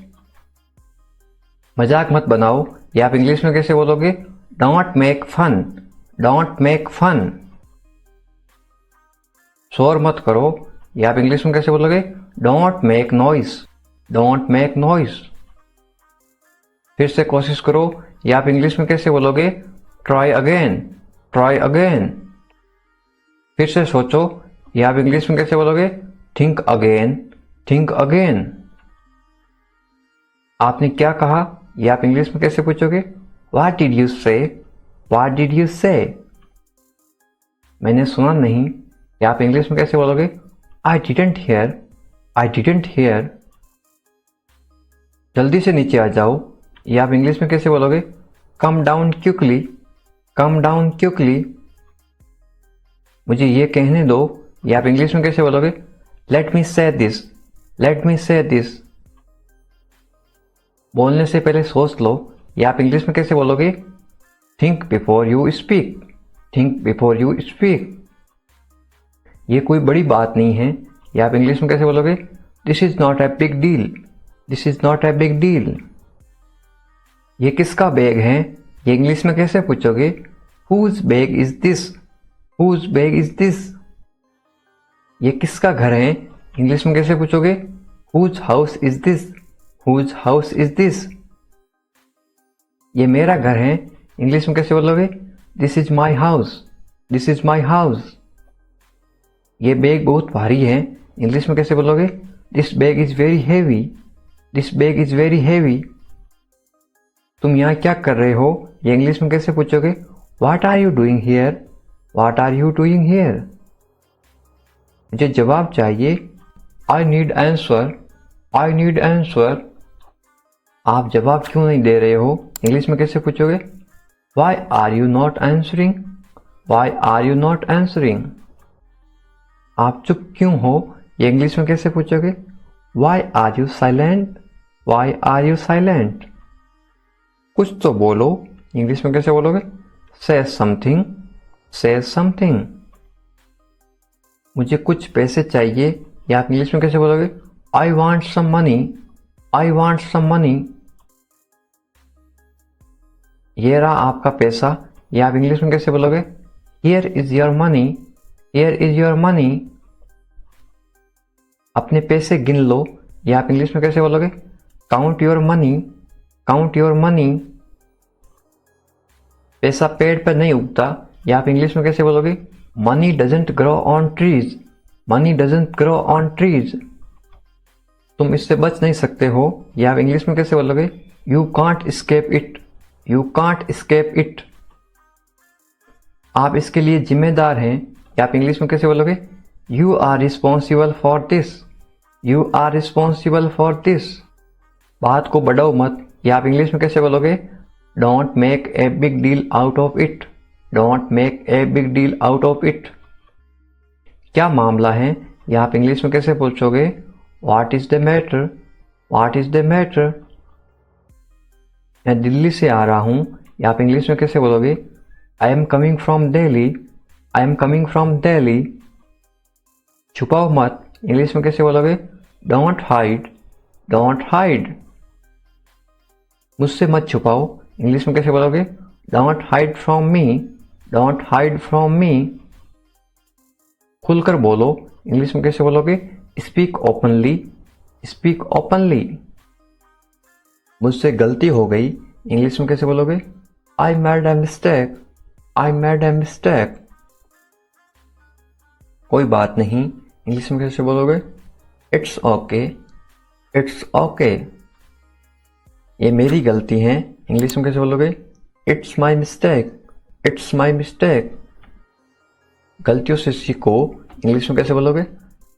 मजाक मत बनाओ, या आप इंग्लिश में कैसे बोलोगे? Don't make fun, don't make fun. शोर मत करो, या आप इंग्लिश में कैसे बोलोगे? Don't make noise, don't make noise. फिर से कोशिश करो, या आप इंग्लिश में कैसे बोलोगे? Try again, try again. फिर से सोचो, या आप इंग्लिश में कैसे बोलोगे? Think again, think again. आपने क्या कहा, या आप इंग्लिश में कैसे पूछोगे? व्हाट डिड यू से, व्हाट डिड यू से। मैंने सुना नहीं, या आप इंग्लिश में कैसे बोलोगे? I didn't here, I didn't here. जल्दी से नीचे आ जाओ, या आप इंग्लिश में कैसे बोलोगे? Come down quickly, come down quickly. मुझे ये कहने दो, या आप इंग्लिश में कैसे बोलोगे? लेट मी से दिस, लेट मी से दिस। बोलने से पहले सोच लो, या आप इंग्लिश में कैसे बोलोगे? Think before you speak, think before you speak. ये कोई बड़ी बात नहीं है, या आप इंग्लिश में कैसे बोलोगे? This is not a big deal, this is not a big deal. ये किसका बैग है, ये इंग्लिश में कैसे पूछोगे? Whose bag is this, whose bag is this. ये किसका घर है, इंग्लिश में कैसे पूछोगे? Whose house is this, whose house is this. ये मेरा घर है, इंग्लिश में कैसे बोलोगे? This is my house, this is my house. ये बैग बहुत भारी है, इंग्लिश में कैसे बोलोगे? This bag is very heavy, this bag is very heavy. तुम यहाँ क्या कर रहे हो, ये इंग्लिश में कैसे पूछोगे? What are you doing here, what are you doing here. मुझे जवाब चाहिए, I need answer, I answer. Answer. आप जवाब क्यों नहीं दे रहे हो, इंग्लिश में कैसे पूछोगे? Why are you not answering, why are you not answering. आप चुप क्यों हो, ये इंग्लिश में कैसे पूछोगे? Why are you silent, why are you silent. कुछ तो बोलो, इंग्लिश में कैसे बोलोगे? से समथिंग, से समथिंग। मुझे कुछ पैसे चाहिए, या आप इंग्लिश में कैसे बोलोगे? I want some money, I want some money. ये रहा आपका पैसा, या आप इंग्लिश में कैसे बोलोगे? Here is your money, here is your money. अपने पैसे गिन लो, या आप इंग्लिश में कैसे बोलोगे? Count your money, count your money. पैसा पेड़ पर नहीं उगता, या आप इंग्लिश में कैसे बोलोगे? Money doesn't grow on trees, money doesn't grow on trees. तुम इससे बच नहीं सकते हो, या आप इंग्लिश में कैसे बोलोगे? You can't escape it, you can't escape it. आप इसके लिए जिम्मेदार हैं, या आप इंग्लिश में कैसे बोलोगे? You are responsible for this, you are responsible for this. बात को बढ़ाओ मत, या आप इंग्लिश में कैसे बोलोगे? Don't make a big deal out of it, don't make a big deal out of it. क्या मामला है, या आप इंग्लिश में कैसे पूछोगे? What is the matter, what is the matter. मैं दिल्ली से आ रहा हूँ, या आप इंग्लिश में कैसे बोलोगे? I am coming from Delhi, I am coming from Delhi. छुपाओ मत, इंग्लिश में कैसे बोलोगे? Don't hide, don't hide. मुझसे मत छुपाओ, इंग्लिश में कैसे बोलोगे? Don't hide from me, don't hide from me. खुलकर बोलो, इंग्लिश में कैसे बोलोगे? Speak openly, speak openly. मुझसे गलती हो गई, इंग्लिश में कैसे बोलोगे? I made a mistake, I made a mistake. कोई बात नहीं, इंग्लिश में कैसे बोलोगे? It's okay, it's okay. ये मेरी गलती है, इंग्लिश में कैसे बोलोगे? It's my mistake, it's my mistake. गलतियों से सीखो, इंग्लिश में कैसे बोलोगे?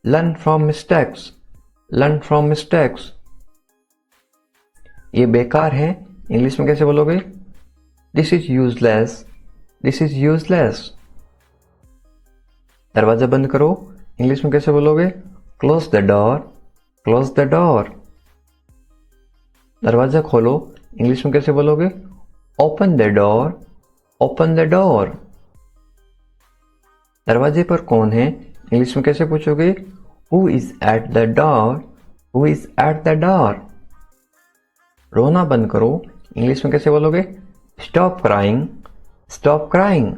Learn from mistakes, learn from mistakes. ये बेकार है, इंग्लिश में कैसे बोलोगे? This is useless, this is useless. दरवाजा बंद करो, इंग्लिश में कैसे बोलोगे? Close the door, close the door. दरवाजा खोलो, इंग्लिश में कैसे बोलोगे? Open the door, open the door. दरवाजे पर कौन है, इंग्लिश में कैसे पूछोगे? Who is at the door, who is at the door. रोना बंद करो, इंग्लिश में कैसे बोलोगे? Stop crying, stop crying.